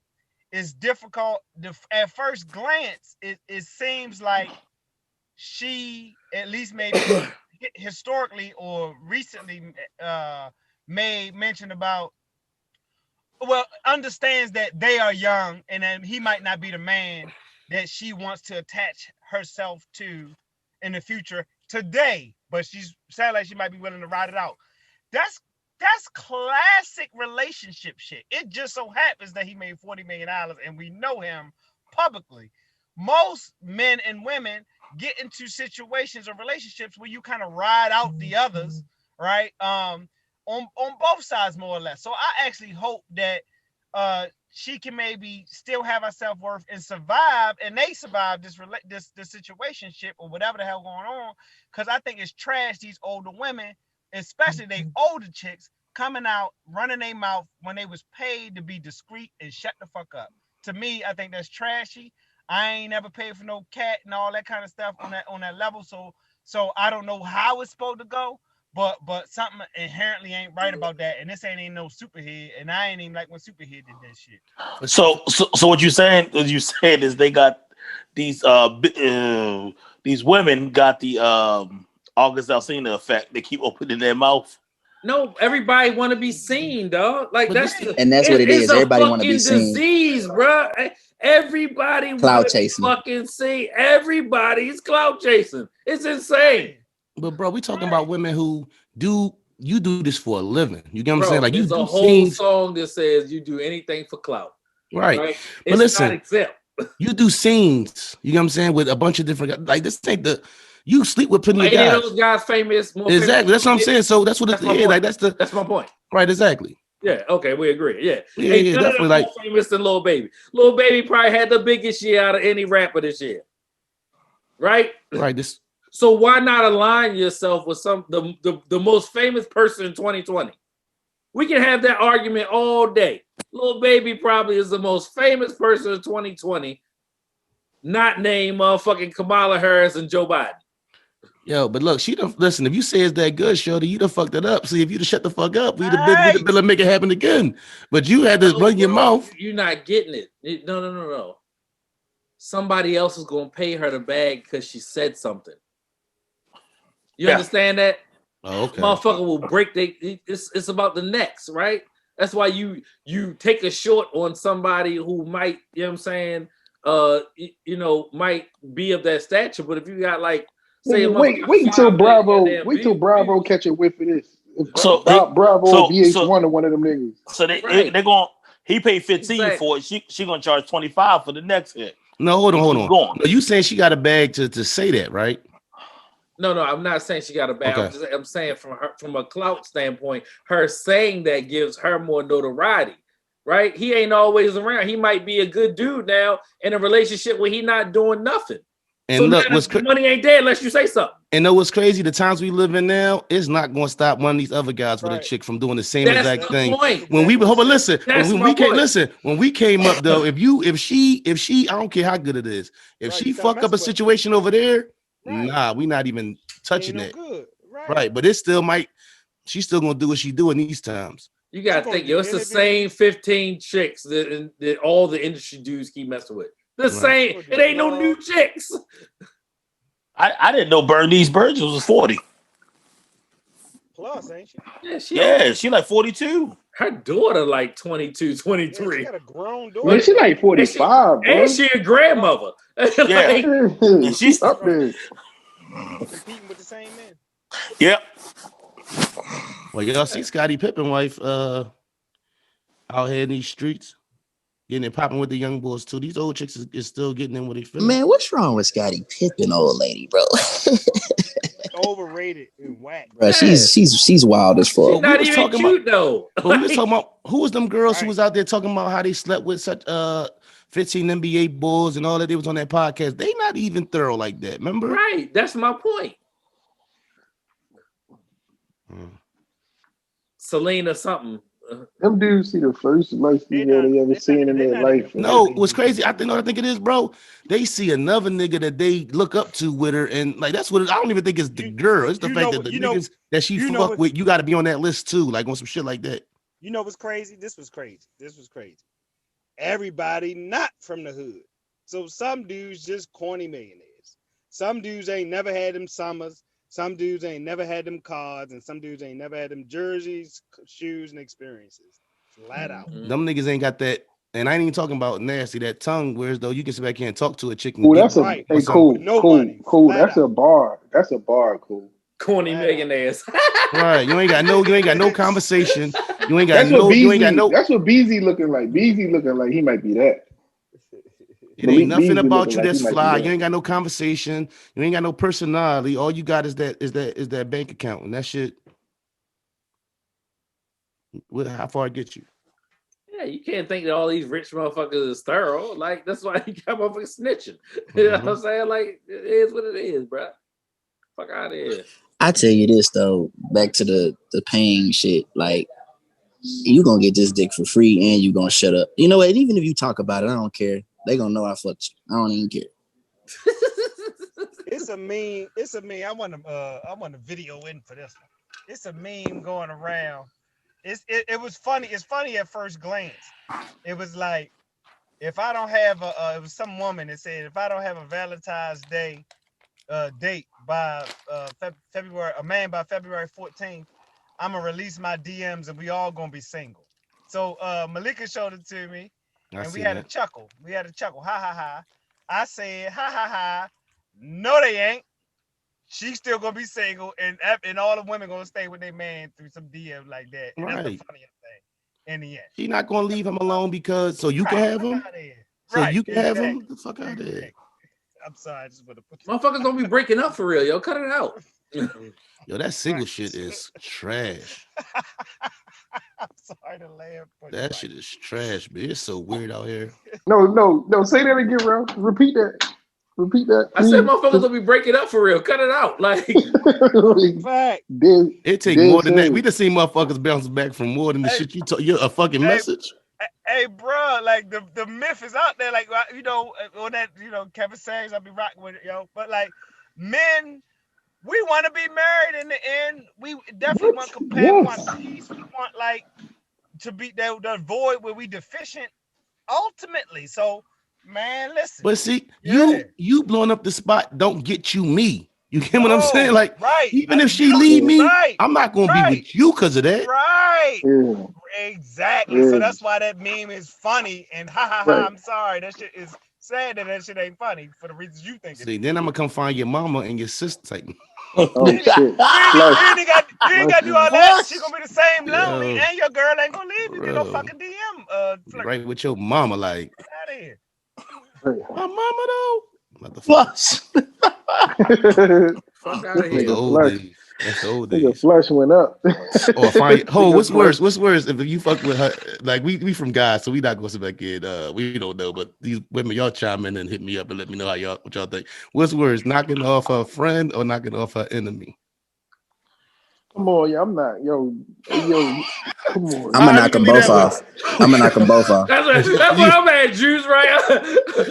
It's difficult. At first glance, it seems like she, at least maybe historically or recently, made mention about, understands that they are young and that he might not be the man that she wants to attach herself to in the future today, but she's sound like she might be willing to ride it out. That's classic relationship shit. It just so happens that he made $40 million and we know him publicly. Most men and women get into situations or relationships where you kind of ride out the others, right? On both sides, more or less. So I actually hope that she can maybe still have her self-worth and survive, and they survive this situationship or whatever the hell going on. Because I think it's trash these older women, especially they older chicks, coming out running their mouth when they was paid to be discreet and shut the fuck up. To me, I think that's trashy. I ain't never paid for no cat and all that kind of stuff on that level. So I don't know how it's supposed to go, but something inherently ain't right about that. And this ain't no Superhead, and I ain't even like when Superhead did that shit. So what you saying? What you said is they got these women got the August Alsina effect. They keep opening their mouth. No, everybody want to be seen, dog. Like that's what it is. Everybody want to be seen. Disease, bro. Everybody clout chasing. Fucking see. Everybody's clout chasing. It's insane. But bro, we talking about women who do this for a living. You get what I'm saying? Like there's you a whole scenes. song that says you do anything for clout. Right? But It's listen, not exempt. You do scenes. You know what I'm saying? With a bunch of different guys. Like this ain't the. You sleep with plenty of guys. Those guys famous. Exactly. That's what I'm saying. So that's what it's my yeah, point. like that's my point. Right. Exactly. Yeah, okay, we agree. Yeah, Yeah, ain't yeah, none of definitely. them Like, more famous than Lil Baby. Lil Baby probably had the biggest year out of any rapper this year, right? right, this So why not align yourself with the most famous person in 2020? We can have that argument all day. Lil Baby probably is the most famous person in 2020, not named motherfucking Kamala Harris and Joe Biden. yo, but look, she done listen. If you say it's that good, Shorty, you done fucked it up. See, if you'd have shut the fuck up, we'd have been make it happen again. But you had to run your mouth. You're not getting it. No. Somebody else is gonna pay her the bag because she said something. You understand that? Oh, okay. Motherfucker will break it's about the next, right? That's why you take a short on somebody who might, you know what I'm saying, might be of that stature. But if you got like say wait till Bravo catch a whiff of this. So Bravo VH1 or one of them niggas. So they're going. He paid 15 for it. She gonna charge 25 for the next hit. No, hold on. No, you saying she got a bag to say that, right? No, I'm not saying she got a bag. Okay. I'm saying from a clout standpoint, her saying that gives her more notoriety, right? He ain't always around. He might be a good dude now in a relationship where he not doing nothing. And so look, the money ain't there unless you say something. And know what's crazy? The times we live in now, it's not going to stop one of these other guys with a chick from doing the same exact thing. Point. When we listen, when we came up though, if she, I don't care how good it is, if she fuck up a situation over there, nah, we not even touching that. Right, but it still might. She's still gonna do what she do in these times. You gotta think, it's the same 15 chicks that all the industry dudes keep messing with. The same. It ain't no new chicks. I didn't know Bernice Burgess was 40. Plus, ain't she? Yeah, she like 42. Her daughter like 22, 23. Yeah, she got a grown daughter. Man, she like 45, bro. And she a grandmother. Yeah. And she's up there. Competing with the same men. Yep. Well, y'all see Scottie Pippen wife out here in these streets, getting it popping with the young boys too. These old chicks is still getting in what they feel. Man, what's wrong with Scottie Pippen, old lady, bro? Overrated and whack. Bro, she's wild as fuck. She's not even cute though. But we was talking about who was them girls who was out there talking about how they slept with such 15 NBA Bulls and all that. They was on that podcast. They not even thorough like that. Remember? Right. That's my point. Selena something. Them dudes see the first life female they ever seen in their life. No, what's crazy? I think it is, bro. They see another nigga that they look up to with her, and like that's what I don't even think it's the girl. It's the fact that the niggas that she fuck with, you got to be on that list too, like on some shit like that. You know what's crazy? This was crazy. Everybody not from the hood, so some dudes just corny millionaires. Some dudes ain't never had them summers. Some dudes ain't never had them cards, and some dudes ain't never had them jerseys, shoes, and experiences. Flat out. Them niggas ain't got that, and I ain't even talking about nasty, that tongue, whereas though you can sit back here and talk to a chick. Cool, that's cool. That's a bar. Cool. Corny millionaires. Right. You ain't got no conversation. You ain't got That's no. That's what BZ looking like. BZ looking like he might be that. It ain't nothing about you that's fly. You ain't got no conversation. You ain't got no personality. All you got is that bank account, and that shit. How far it get you? Yeah, you can't think that all these rich motherfuckers is thorough. Like that's why you got motherfuckers snitching. You know what I'm saying? Like it is what it is, bro. Fuck out of here. I tell you this though, back to the paying shit. Like you gonna get this dick for free, and you gonna shut up. You know what? Even if you talk about it, I don't care. They gonna know I fucked you. I don't even care. It's a meme. I want to video in for this one. It's a meme going around. It was funny. It's funny at first glance. It was like, if I don't have it was some woman that said, if I don't have a Valentine's Day date by February 14th, I'm gonna release my DMs and we all gonna be single. So Malika showed it to me. And we had a chuckle. Ha ha ha. I said, ha ha ha. No, they ain't. She's still gonna be single, and all the women gonna stay with their man through some DM like that. And that's the funniest thing in the end. She's not gonna leave him alone because so you can have him. So you can have him. Get the fuck out of there. I'm sorry, I just want to put motherfuckers don't be breaking up for real, yo. Cut it out. Yo, that single shit is trash. I'm sorry to laugh, but That shit is trash, but it's so weird out here. No. Say that again, bro. Repeat that. Repeat that, I said, please. motherfuckers will be breaking up for real. Cut it out. Like, fact. It take more than that. We just seen motherfuckers bounce back from more than the Hey, shit you told. You're a fucking hey, message. hey, bro, like the myth is out there, like on that, Kevin Sags, I'll be rocking with it, yo. But like, men, we want to be married in the end. We definitely want compare. We want peace. We want like to be the void where we deficient ultimately. So, man, listen. But see, Yeah. you blowing up the spot don't get you me. You get what I'm No, saying? Like, right. even if she You leave me, right. I'm not gonna be Right. with you because of that. Right. Yeah. Exactly. Yeah. So that's why that meme is funny and ha ha ha. Right. I'm sorry. That shit is sad that shit ain't funny for the reasons you think. See, then I'm gonna come find your mama and your sister. Like, Oh shit. You ain't got to do all that. She gonna be the same lonely, Yo, and your girl ain't gonna leave you. Get no bro, fucking DM. Flirt right with your mama, like out of here. my mama though. Plus, fuck out of That's the here. old days. That's the old Nigga days. flush went up. Or find what's Nigga worse? What's worse if you fuck with her? Like we from guys, so we not going to back in. We don't know, but these women, y'all chime in and hit me up and let me know what y'all think. What's worse, knocking off her friend or knocking off her enemy? Come on, I'm not. Yo, come on. I'm gonna All right, knock we can them leave both that one. off. I'm gonna knock them both off. That's what I'm at, Juice, right?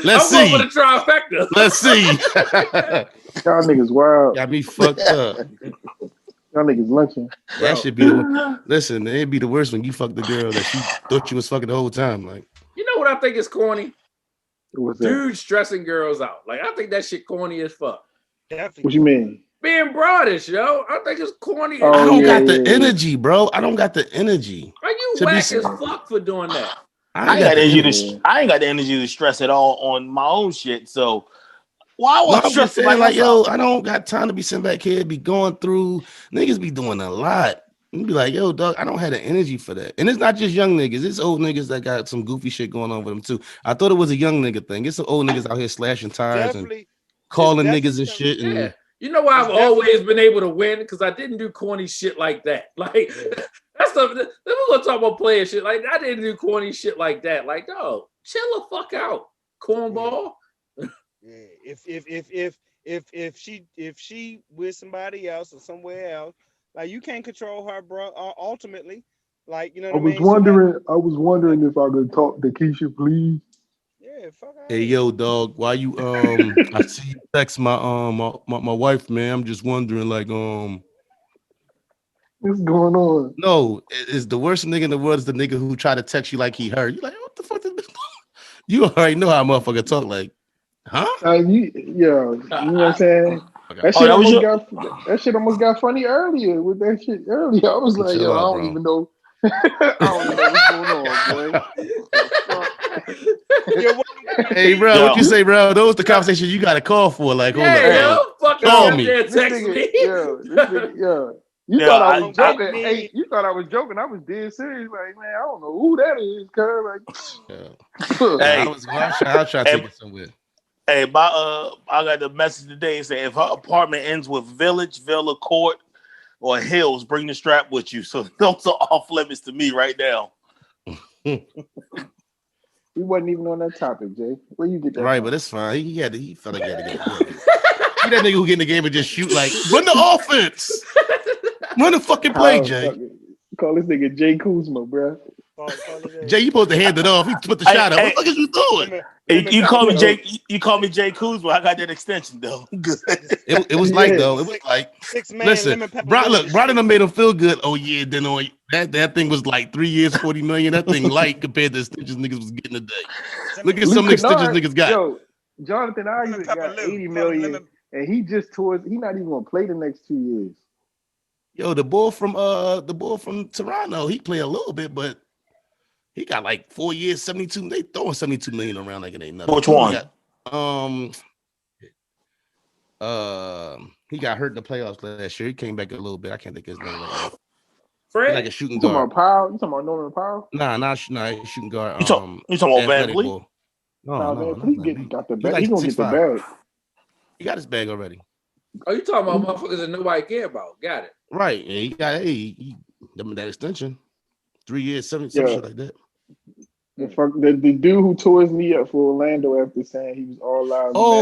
Let's I'm going for see. the trifecta. Let's see. Y'all niggas wild. Got me fucked up. Y'all niggas lunching. That should be the one. Listen, it'd be the worst when you fuck the girl that she thought you was fucking the whole time. Like, You know what I think is corny? What's that? Dudes stressing girls out. Like, I think that shit corny as fuck. Definitely. What you mean? Being broadish, yo. I think it's corny. Oh, I don't yeah, got the yeah. energy, bro. I don't got the energy. Are you to be whack se- as fuck for doing that? I ain't got energy energy. I ain't got the energy to stress at all on my own shit. So why No, would I I'm stress just saying, somebody like, else yo, out? I don't got time to be sitting back here, be going through. Niggas be doing a lot. You be like, yo, dog, I don't have the energy for that. And it's not just young niggas, it's old niggas that got some goofy shit going on with them too. I thought it was a young nigga thing. It's some old niggas out here slashing tires and Definitely. calling It's niggas and definitely shit. And Yeah. You know why It's I've always been able to win? Because I didn't do corny shit like that. Like, that's the we're gonna talk about playing shit. Like, I didn't do corny shit like that. Like, no, chill the fuck out, cornball. Yeah. If she with somebody else or somewhere else, like you can't control her, bro. Ultimately, like you know I what I was mean. So wondering if I could talk to Keisha, please. yeah, fuck out hey, here. yo, dog, why you I see you text my wife, man. I'm just wondering, like, What's going on? no, is the worst nigga in the world is the nigga who try to text you like he heard. You like, what the fuck is this? You already know how a motherfucker talk, like, huh? You know what I'm saying? Okay. That shit that was almost your got funny earlier with that shit earlier. I was like, Chill yo, I out, don't bro. even know. I don't even know what's going on, boy. Yeah, Hey, bro, what you say, bro? Those the conversations you got to call for. Like, hold Yeah, up, yo, bro. fucking Call up me. there, This text nigga, me. this nigga, You Yeah, thought I was I- joking. me- Hey, you thought I was joking. I was dead serious. Like, man, I don't know who that is, cuz. Yeah. Like, Nah, I hey, was trying to take it somewhere. hey, I got the message today saying if her apartment ends with Village, Villa Court, or Hills, bring the strap with you. So those are off limits to me right now. we wasn't even on that topic, Jay. Where you get that Right, from? but it's fine. He felt like he had to get it. He that nigga who get in the game and just shoot like run the offense. Run the fucking play, Jay. Call this nigga Jay Kuzma, bro. Call it Jay, you supposed to hand it off. He put the Hey, shot up. What the fuck is you doing? You call me Yo. Jay. You call me Jay Kuzma. I got that extension though. Good. It was like though. It was like 6-man listen, lemon pepper. Look, Brian done made him feel good. Oh yeah, then on that thing was like 3 years, 40 million. That thing light compared to the stitches niggas was getting today. Look at some of the stitches niggas got. Yo, Jonathan Lemon Isaac pepper got Lou. 80 Call him million, lemon. and he not even gonna play the next 2 years. Yo, the boy from Toronto, he played a little bit, but he got like 4 years, 72. They throwing 72 million around like it ain't nothing. Which one? He got hurt in the playoffs last year. He came back a little bit. I can't think of his name right now. Fred? He's like a shooting You talking guard. about Powell? You talking about Norman Powell? Nah, he's shooting guard. You talking about Van athletic Vliet? ball. No, Nah, no, man, not please Van Vliet. got the He bag. like He gonna get the 6'5". bag. He got his bag already. Oh, you talking about motherfuckers that nobody care about? Got it. Right. And he got that extension. 3 years, some Yeah. shit like that. The dude who tore his knee up for Orlando after saying he was all lives matter.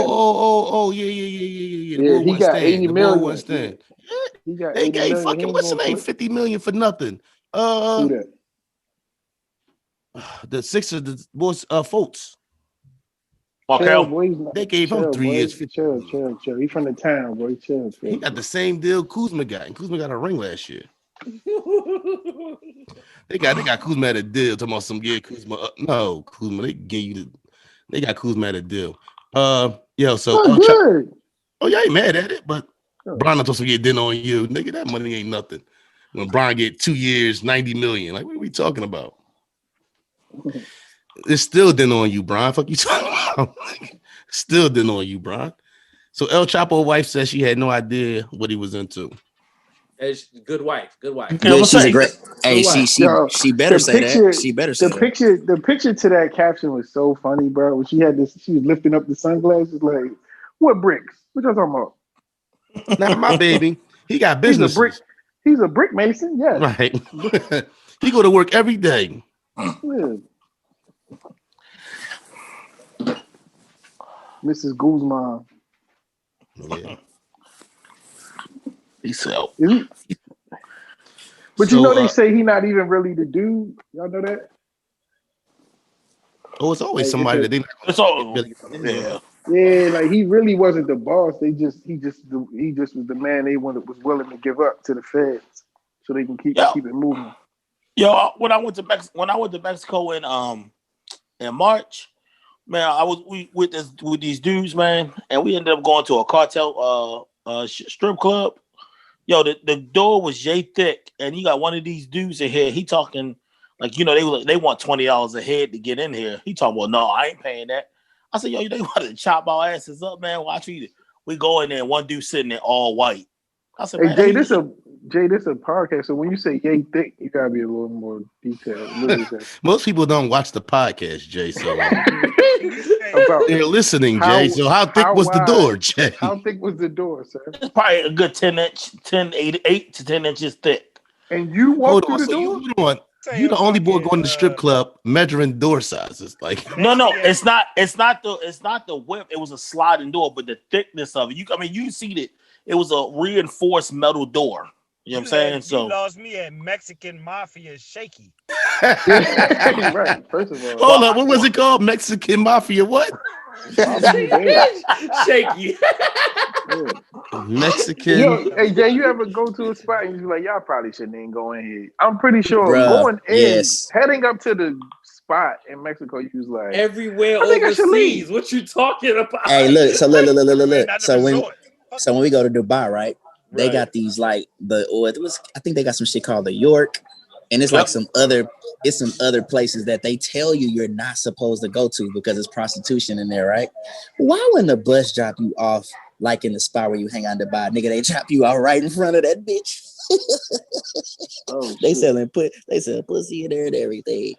Yeah. The Yeah, boy he went got stand. 80 The boy million. went stand. He got They 80 gave million. He fucking ain't what's the gonna name quit. 50 million for nothing. Who that? The Sixers, the boys, Fultz. Chill, Markel. boy. He's not, They gave him chill, 3 boy. years, 50 Chill. million. He from the town, boy. Chill. He got the same deal Kuzma got, and Kuzma got a ring last year. They got Kuzma at a deal. Talking about some Kuzma. No, Kuzma. They got Kuzma at a deal. So Oh, good. yeah, I ain't mad at it, but Oh. Brian not supposed to get din on you, nigga. That money ain't nothing. When Brian get 2 years, 90 million, like what are we talking about? It's still din on you, Brian. Fuck you talking about? Still din on you, Brian. So El Chapo's wife said she had no idea what he was into. Good wife. Good, she's a great. Hey, she better say picture, that. She better say that. The picture to that caption was so funny, bro. When she was lifting up the sunglasses, like, what bricks? What y'all talking about? Now, my baby, he got businesses. He's a brick mason, yes. Right. He go to work every day. Yeah. Mrs. Guzman. Yeah. He said, But you know they say he not even really the dude. Y'all know that? Oh, it's always somebody that they. It's all. Yeah. Yeah, like he really wasn't the boss. He just was the man they was willing to give up to the feds so they can keep it moving. Yo, when I went to Mexico in March, man, I was with these dudes, man, and we ended up going to a Cartel strip club. Yo, the door was Jay thick, and you got one of these dudes in here. He talking like, they want $20 a head to get in here. He talking, well, no, I ain't paying that. I said, yo, they want to chop our asses up, man. Watch me. We go in there, and one dude sitting there all white. I said, hey, Jay, this a podcast. So when you say yay thick, you gotta be a little more detailed. What is that? Most people don't watch the podcast, Jay. So they're listening, how, Jay. So how thick was the door, Jay? How thick was the door, sir? It's probably a good 8 to 10 inches thick. And you walked through the door? Hold on. You the only boy going to the strip club measuring door sizes. Like no, it's not the whip. It was a sliding door, but the thickness of it. You see that it was a reinforced metal door. You know what I'm saying? So you lost me at Mexican Mafia Shaky. Right. First of all, hold up. What was it called? Mexican Mafia? What? Shaky. Mexican. Yo, hey Jay, you ever go to a spot and you be like, y'all probably shouldn't even go in here? I'm pretty sure going in, heading up to the spot in Mexico, you was like, everywhere overseas. What you talking about? Hey, look. So look. So when we go to Dubai, right? They got these I think they got some shit called the York, and it's like some other places that they tell you you're not supposed to go to because it's prostitution in there, right? Why wouldn't the bus drop you off like in the spot where you hang on Dubai? Nigga, they drop you out right in front of that bitch. They selling pussy in there and everything.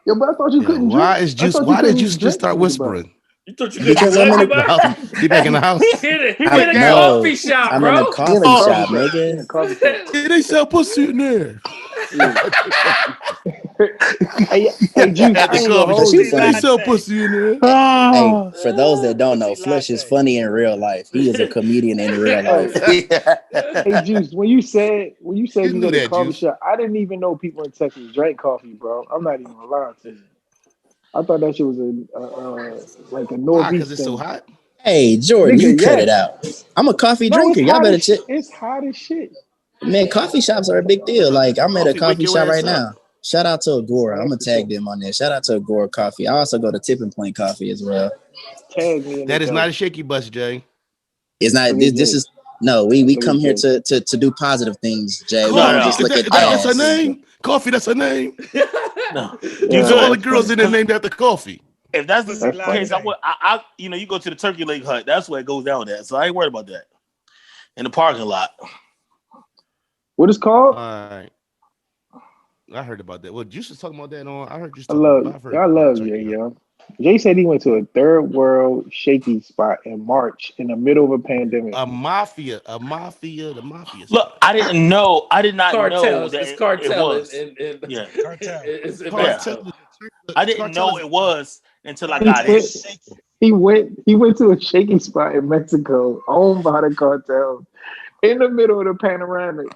Yo, but I thought you couldn't drink. Why did you just start whispering? You thought you because I'm in the house. He back in the house. He in a coffee shop, I'm bro. in a coffee shop, nigga. Yeah, they sell pussy in there. Hey, Juice, at the coffee shop. They sell pussy in there. Hey, for those that don't know, Flush is funny in real life. He is a comedian in real life. Hey, Juice, when you said you go to coffee Juice. shop, I didn't even know people in Texas drank coffee, bro. I'm not even gonna lie to you. I thought that shit was like a northeast because it's thing. so hot. Hey, Jordan, you cut it out. I'm a coffee drinker. Y'all better check. It's hot as shit. Man, coffee shops are a big deal. Like, I'm at a coffee shop right now. Shout out to Agora. I'm going to tag them on there. Shout out to Agora Coffee. I also go to Tipping Point Coffee as well. Tag me in that is not a shaky bus, Jay. It's not. This is... No, we come here to do positive things, Jay. We don't just look at the That's her name? Coffee, that's her name? No. All the girls in there named after coffee. If that's the case, I you go to the turkey leg hut. That's where it goes down at. So I ain't worried about that. In the parking lot. What is called? All right. I heard about that. Well, Juice was talking about that on. I heard you. I love you, yo. Jay said he went to a third world shaky spot in March in the middle of a pandemic. The mafia Look, spot. I didn't know. I did not Cartel. know It's, that it's it cartel was. and Yeah, Cartel. it's in Cartel Mexico. I didn't Cartel know is it was until I He got Cartel in. went, is shaky. he went to a shaky spot in Mexico owned by the cartel in the middle of the panoramic.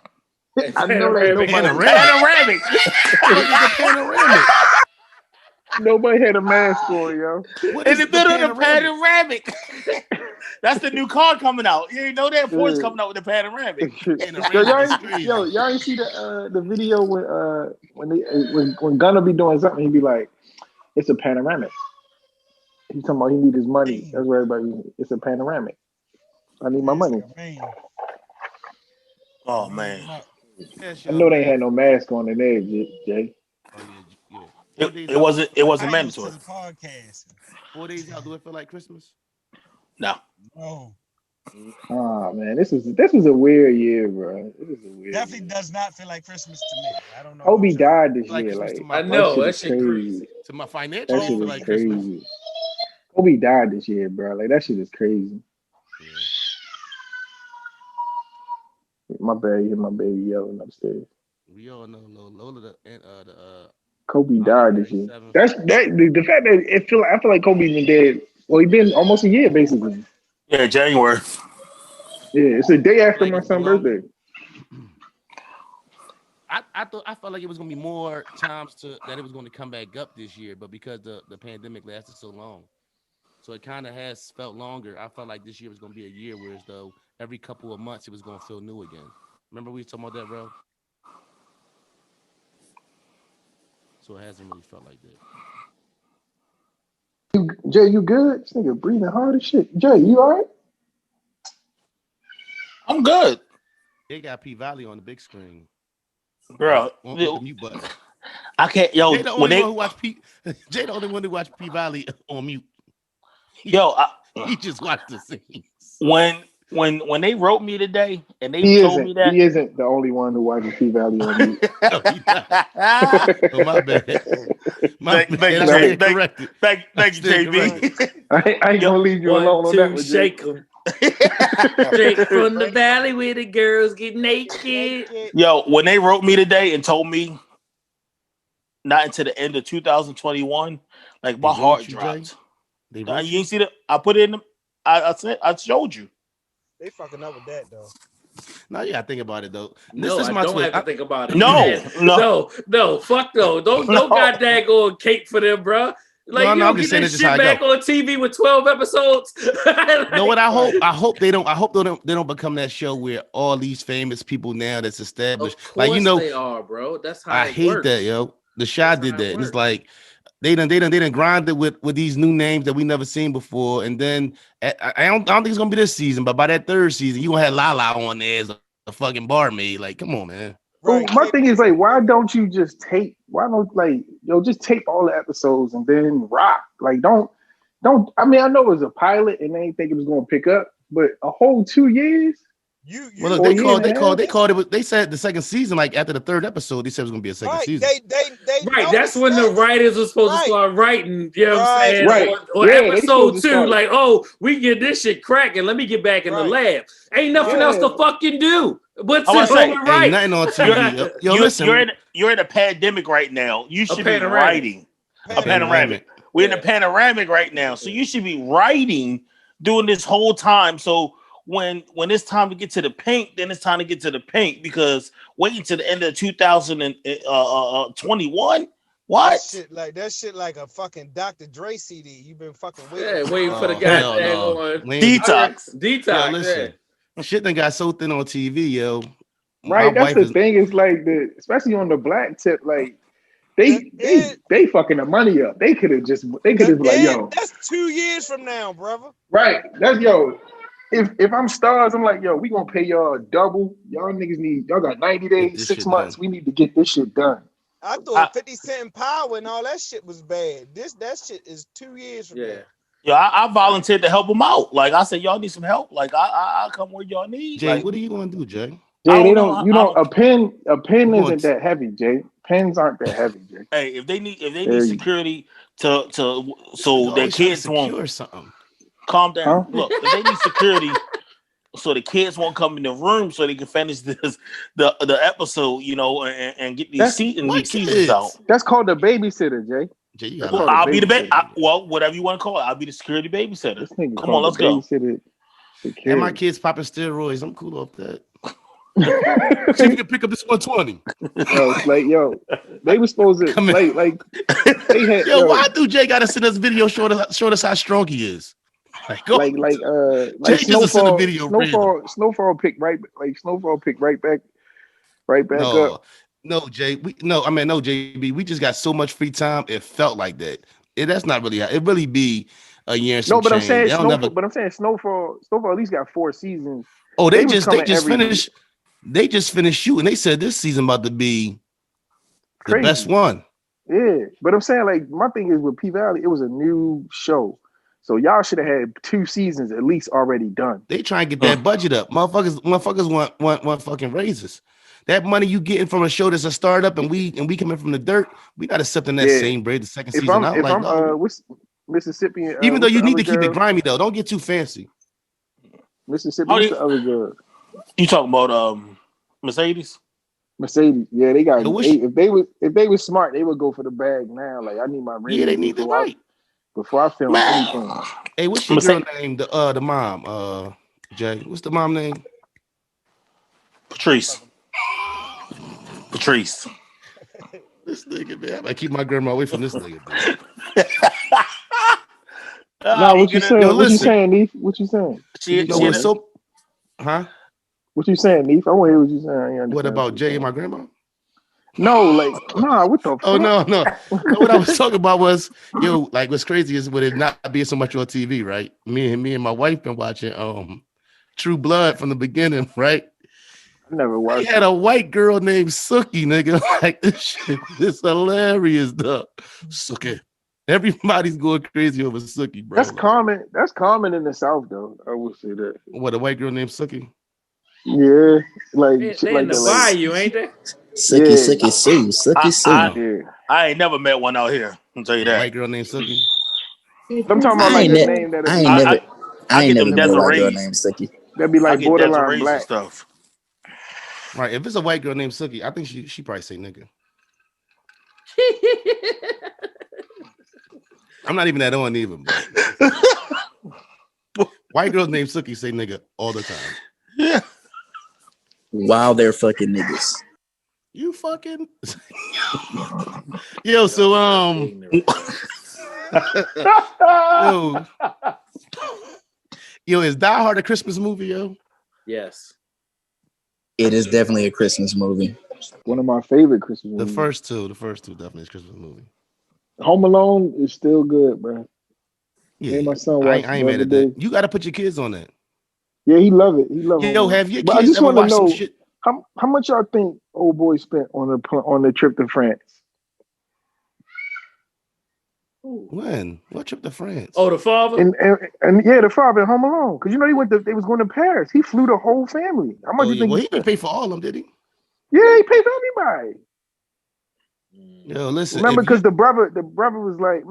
And I know that panoramic. panoramic. What is the panoramic? nobody had a mask on, yo. What In is the the middle of the panoramic? panoramic. That's the new car coming out. You ain't know that Ford's Yeah. coming out with the panoramic. Panoramic is crazy. Y'all ain't see the video when Gunna be doing something, he be like, "It's a panoramic." He's talking about he need his money. That's where everybody. It's a panoramic. I need my It's money. like a vein. Oh Vein man, him up. Yes, I y'all, know they ain't man. had no mask on in there, Jay. Oh yeah. it wasn't. It wasn't I used to mandatory. the podcast. 4 days out. Do it feel like Christmas? No. No, Oh man, this was a weird year, bro. This is a weird definitely year. does not feel like Christmas to me. I don't know Kobe about y'all. died this Feel like year. Christmas to Like my I that know shit that is shit crazy. crazy. to my financially. That It shit feel is like Christmas. crazy. Kobe died this year, bro. Like that shit is crazy. Yeah. My bad, you hear my baby yelling upstairs. We all know Lola the Kobe died this January year. 7th. That's the fact that I feel like Kobe been dead. Well, he been almost a year basically. Yeah, January. Yeah, it's a day after Like my it's been son's longer. birthday. I felt like it was gonna be more times that it was gonna come back up this year, but because the pandemic lasted so long, so it kind of has felt longer. I felt like this year was gonna be a year, whereas though every couple of months it was gonna feel new again. Remember we were talking about that, bro? So it hasn't really felt like that. Jay, you good? This nigga breathing hard as shit. Jay, you all right? I'm good, They got P Valley on the big screen bro. with the mute button. I can't. Yo, Jay the when only one they, who watched P. Jay the only one who watched P Valley on mute. yo, He just watched the scenes. when they wrote me today and they He told me isn't. that. He isn't the only one who watches P Valley on mute. No, he not. Oh my bad. My Thank bad. you, I Nah, J. stand corrected. I Thank you, stand corrected. JB. I ain't Yo, gonna leave you One, alone on that two, one, Jay. shake 'em. Straight from the valley where the girls get naked. Yo, when they wrote me today and told me not until the end of 2021, like They my wrote heart you, Jay. dropped. They wrote You you. ain't see that? I put it in. I said I showed you. They fucking up with that though. Now you gotta think about it though. This No, is I my don't twist. have to think about it. You No, had no, no, fuck no. Don't no. goddamn go and cake for them, bro. Like No, you I'm don't just get saying this this is how shit I go. back on TV with 12 episodes. Know what Like, I hope? Right. I hope they don't. I hope they don't become that show where all these famous people now that's established. of Like course they are, bro. That's how I it hate that, works. yo. The Shy That's did how it that, and it's works. like they done grinded with these new names that we never seen before, and then I don't think it's gonna be this season, but by that third season, you gonna have Lala on there as a fucking barmaid. Like, come on, man. Well, Right. my thing is like, why don't you just tape? Why don't like just tape all the episodes and then rock? Like, don't. I mean, I know it was a pilot and they didn't think it was going to pick up, but a whole 2 years You Well, look, or a they year and called, a they called, half. they called it. They said the second season, like after the third episode, they said it was gonna be a second right. season. They Right, that's noticed when the that. writers were supposed to Right. start writing, you know what I'm Right. saying? Right. On Yeah, they supposed episode to 2, start. like, oh, we get this shit cracking. Let me get back in the Right. lab. Ain't nothing else Yeah. to fucking do but I sit want to home say and Ain't write. nothing on you're TV. Yo, you're listen, you're in a pandemic right now. You A should be panoramic. writing a Panoramic. panoramic. We're in a panoramic right now, so you should be writing during this whole time. So when it's time to get to the paint, then it's time to get to the paint because waiting to the end of 2021. What? That shit like a fucking Dr. Dre CD. You've been fucking waiting. Yeah, for waiting for the oh guy hell tag no. on Detox. Yo, detox. Yeah. listen, shit done got so thin on TV, yo. My Right. That's wife the is thing. Is like especially on the black tip, like The they fucking the money up. They could have been like, yo, that's 2 years from now, brother. right. That's yo. If I'm stars, I'm like, yo, we gonna pay y'all double. Y'all niggas y'all got 90 get days, this 6 shit months. done. We need to get this shit done. I thought 50 Cent and Power and all that shit was bad. That shit is 2 years from now. Yeah, I volunteered to help them out. Like I said, y'all need some help. Like I come where y'all need. Jay, Like what are you gonna do, Jay? Jay, they don't know. don't. You know, a pen going isn't that heavy, Jay. Pens aren't that heavy, Jay. Hey, if they need There you- security to so You their always trying to kids won't secure something. calm down. Huh? Look, if they need security so the kids won't come in the room so they can finish the episode, and get these What seasons out. kids? That's called a babysitter, Jay. Jay, you That's got Well, called a I'll be the babysitter. whatever you want to call it. I'll be the security babysitter. This nigga Come on, called let's a go. babysitter And my security. kids popping steroids. I'm cool off that. See if you can pick up this 120. Yo, it's like, they were supposed to Come in. like they had Why do Jay gotta send us video showing us how strong he is? Like Jay just send a video. Snowfall picked right back up. No, Jay. No, JB. We just got so much free time. It felt like that. That's not really how it really be a year and some No, but I'm change. saying They don't never- Snowfall at least got 4 seasons. Oh, they was just coming every finished. They just finished shooting. They said this season about to be the Crazy. best one. Yeah, but I'm saying, like, my thing is with P Valley, it was a new show, so y'all should have had 2 seasons at least already done. They try and get that budget up. Motherfuckers want fucking raises. That money you getting from a show that's a startup, and we coming from the dirt, we got to accepting that same bread the second season out. What's Mississippi, even though you what's need the to keep other it grimy though, don't get too fancy. Mississippi, what's the other girl? You talking about Mercedes? Mercedes, yeah, they got. Yo, if they was smart, they would go for the bag now. Like, I need my ring. Yeah, they need the right. Before I film anything. Hey, what's your girl name? The mom, Jay. What's the mom name? Patrice. This nigga, man. I keep my grandma away from this nigga, man. No, what you saying? What you saying, Neef? What you saying? Huh? What you saying, Neef? I want to hear what you saying. What about Jay and my grandma? No, like, nah, what the fuck? Oh, no. What I was talking about was, like, what's crazy is with it not being so much on TV, right? Me and my wife been watching True Blood from the beginning, right? I never watched. He had a white girl named Sookie, nigga. Like, this shit is hilarious, though. Sookie. Everybody's going crazy over Sookie, bro. That's common. That's common in the South, though. I will say that. What, a white girl named Sookie? Yeah, like they shit like in the that. bayou, ain't they? Sookie Sue. I ain't never met one out here. I'll tell you that. White girl named Sookie. I'm talking about like the name that I ain't never them met a white Desiree. girl named Sookie. that'd be like borderline black. And stuff. Right. If it's a white girl named Sookie, I think she probably say nigga. I'm not even that on even. But white girls named Sookie say nigga all the time. Yeah. While they're fucking niggas. You fucking yo. So yo, is Die Hard a Christmas movie, yo? Yes. It is definitely a Christmas movie. One of my favorite Christmas The movies. first two definitely is a Christmas movie. Home Alone is still good, bro. Yeah, my son I watched ain't mad at that. You got to put your kids on that. Yeah, he love it. He love it. Yo, have your But I kids just ever want to watched some know shit? how much y'all think old boy spent on the trip to France? When? What trip to France? Oh, the father? And yeah, the father in Home Alone. Because they was going to Paris. He flew the whole family. How much you think well, he he didn't pay for all of them, did he? Yeah, he paid for everybody. Yo, listen. Remember, because the brother was like,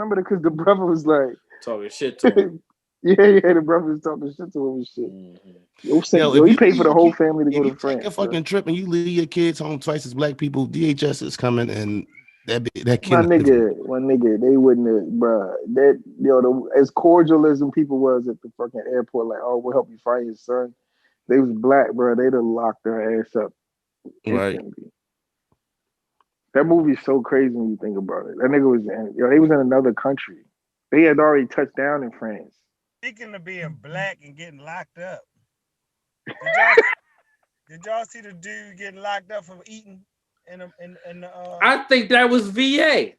talking shit to him. yeah, the brother was talking shit to him and shit. Yo, he paid for the whole family to go to France. Take a fucking trip and you leave your kids home twice as black people, DHS is coming and that my nigga, they wouldn't have, bro. That as cordial as them people was at the fucking airport, like, oh, we'll help you find your son. They was black, bro. They'd have locked their ass up. Right. That movie's so crazy when you think about it. That nigga was they was in another country. They had already touched down in France. Speaking of being black and getting locked up, did y'all see the dude getting locked up for eating? I think that was VA.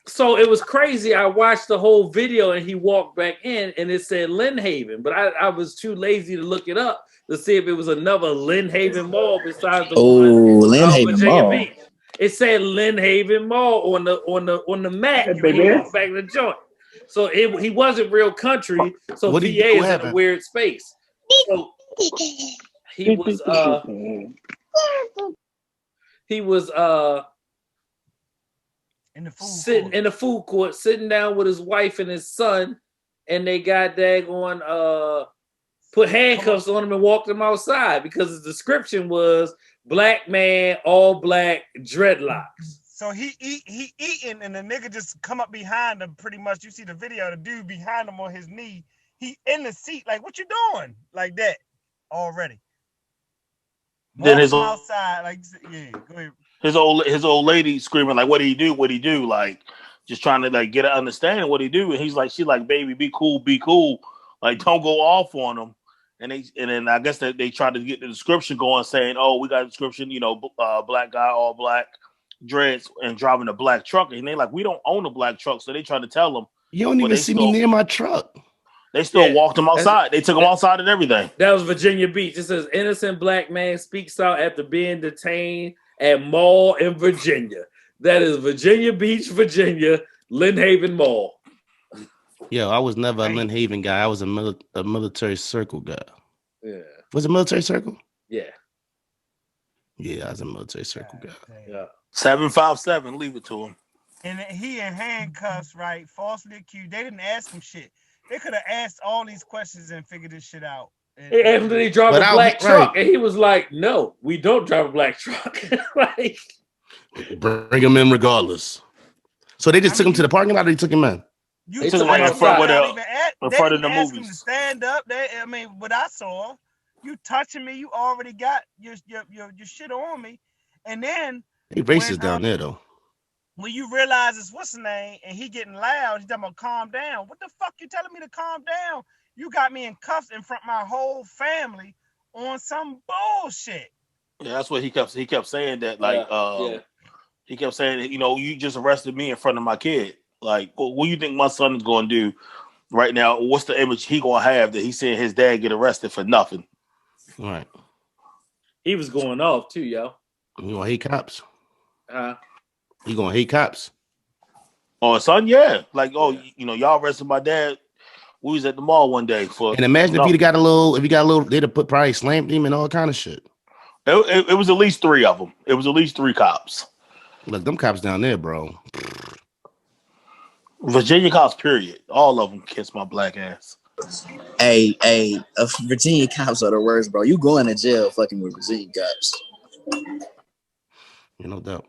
So it was crazy. I watched the whole video and he walked back in and it said Lynn Haven, but I was too lazy to look it up to see if it was another Lynn Haven mall besides the one. Lynn Haven Mall. Beach. It said Lynn Haven Mall on the map. When you walk back to the joint. So he wasn't real country. So VA is in a weird space. So he was he was in the food sitting court. in the food court, sitting down with his wife and his son, and they got daggone put handcuffs on him and walked him outside because the description was black man, all black, dreadlocks. So he eating, and the nigga just come up behind him. Pretty much, you see the video. The dude behind him on his knee. He in the seat, like, what you doing? Like that already. Then his outside, like, yeah, go ahead. His old lady screaming like, "What did he do? What did he do?" Like, just trying to like get an understanding what he do. And he's like, she like, "Baby, be cool, like, don't go off on him." And then I guess they tried to get the description going, saying, "Oh, we got a description, black guy, all black, dreads, and driving a black truck." And they like, "We don't own a black truck," so they tried to tell him, "You don't even see me near my truck." They still walked him outside. They took him outside and everything. That was Virginia Beach. It says innocent black man speaks out after being detained at mall in Virginia. That is Virginia Beach, Virginia, Lynn Haven Mall. Yo, I was never a Lynn Haven guy. I was a military circle guy. Yeah. Was it military circle? Yeah. Yeah, I was a military circle guy. Yeah. 757, leave it to him. And he in handcuffs, right? Falsely accused. They didn't ask him shit. They could have asked all these questions and figured this shit out. They asked him, did he drive a black truck? And he was like, "No, we don't drive a black truck." Like, bring him in regardless. So they just took him to the parking lot, or they took him in? They took him in front of the movies. Him to stand up. What I saw, you touching me, you already got your shit on me. And then they racist down there though. When you realize it's what's the name and he getting loud, he's talking about calm down. What the fuck you telling me to calm down? You got me in cuffs in front of my whole family on some bullshit. Yeah, that's what he kept saying that, like, he kept saying, you just arrested me in front of my kid. Like, what do you think my son is going to do right now? What's the image he going to have that he's seeing his dad get arrested for nothing? All right. He was going off too, yo. You gonna hate cops? Huh? You gonna hate cops? Oh, son, yeah. Like, y'all arrested my dad. We was at the mall one day for. And imagine if he got a little, they'd have probably slammed him and all kind of shit. It was at least 3 of them. It was at least 3 cops. Look, them cops down there, bro. Virginia cops, period. All of them kiss my black ass. Hey, Virginia cops are the worst, bro. You going to jail fucking with Virginia cops. No doubt.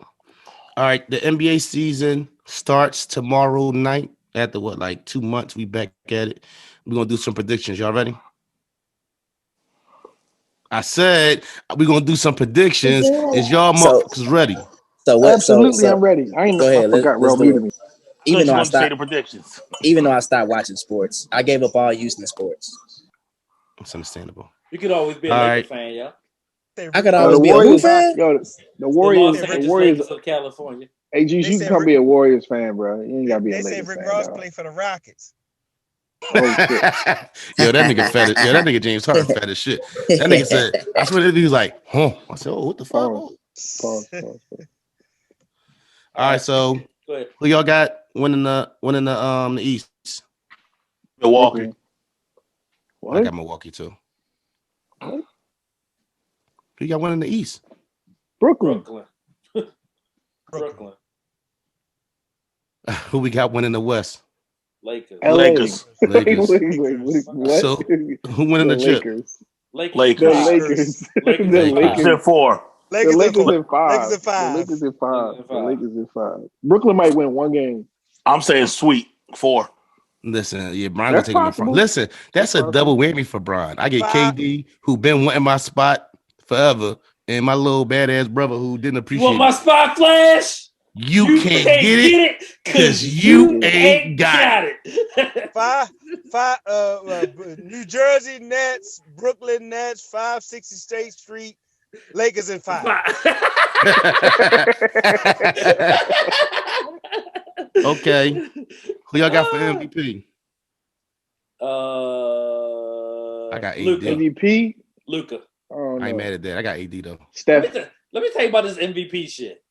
All right, the NBA season starts tomorrow night. After 2 months, we back at it. We're gonna do some predictions. Y'all ready? I said we're gonna do some predictions. Is y'all motherfuckers ready? So what? Absolutely, I'm ready. I ain't. I forgot real muted me. Even though I stopped watching sports, I gave up all use in sports. That's understandable. You could always be a Laker fan, yeah. I could always be a who fan? Yo, the Warriors of California. Hey, G, you can come be a Warriors fan, bro. You ain't gotta be a Lakers fan. They say Rick Ross play for the Rockets. Oh, shit. Yo, that nigga fat. Yo, that nigga James Harden fat as shit. That nigga said, I swear he was like, huh? I said, oh, what the fuck? Pause. All right, so who y'all got winning the East? Milwaukee. What? I got Milwaukee too. What? Who y'all winning the East? Brooklyn. Who we got winning the West? Lakers. Wait, what? So who winning the chip? Lakers. The Lakers in 4. The Lakers in 5. Lakers in 5. The Lakers in 5. The Lakers in 5. Brooklyn might win 1 game. I'm saying sweet 4. Listen, yeah, Brian gonna take him in front. Listen, that's a double whammy for Brian. I get KD, who been wanting my spot forever, and my little badass brother who didn't appreciate. You want my spot, Flash? You can't get it because you ain't got it. 5 New Jersey Nets, Brooklyn Nets, 560 State Street, Lakers in 5. Okay, who y'all got for MVP? I got AD. MVP. Luka. Oh, no. I ain't mad at that. I got AD though. Steph. Let me tell you about this MVP shit.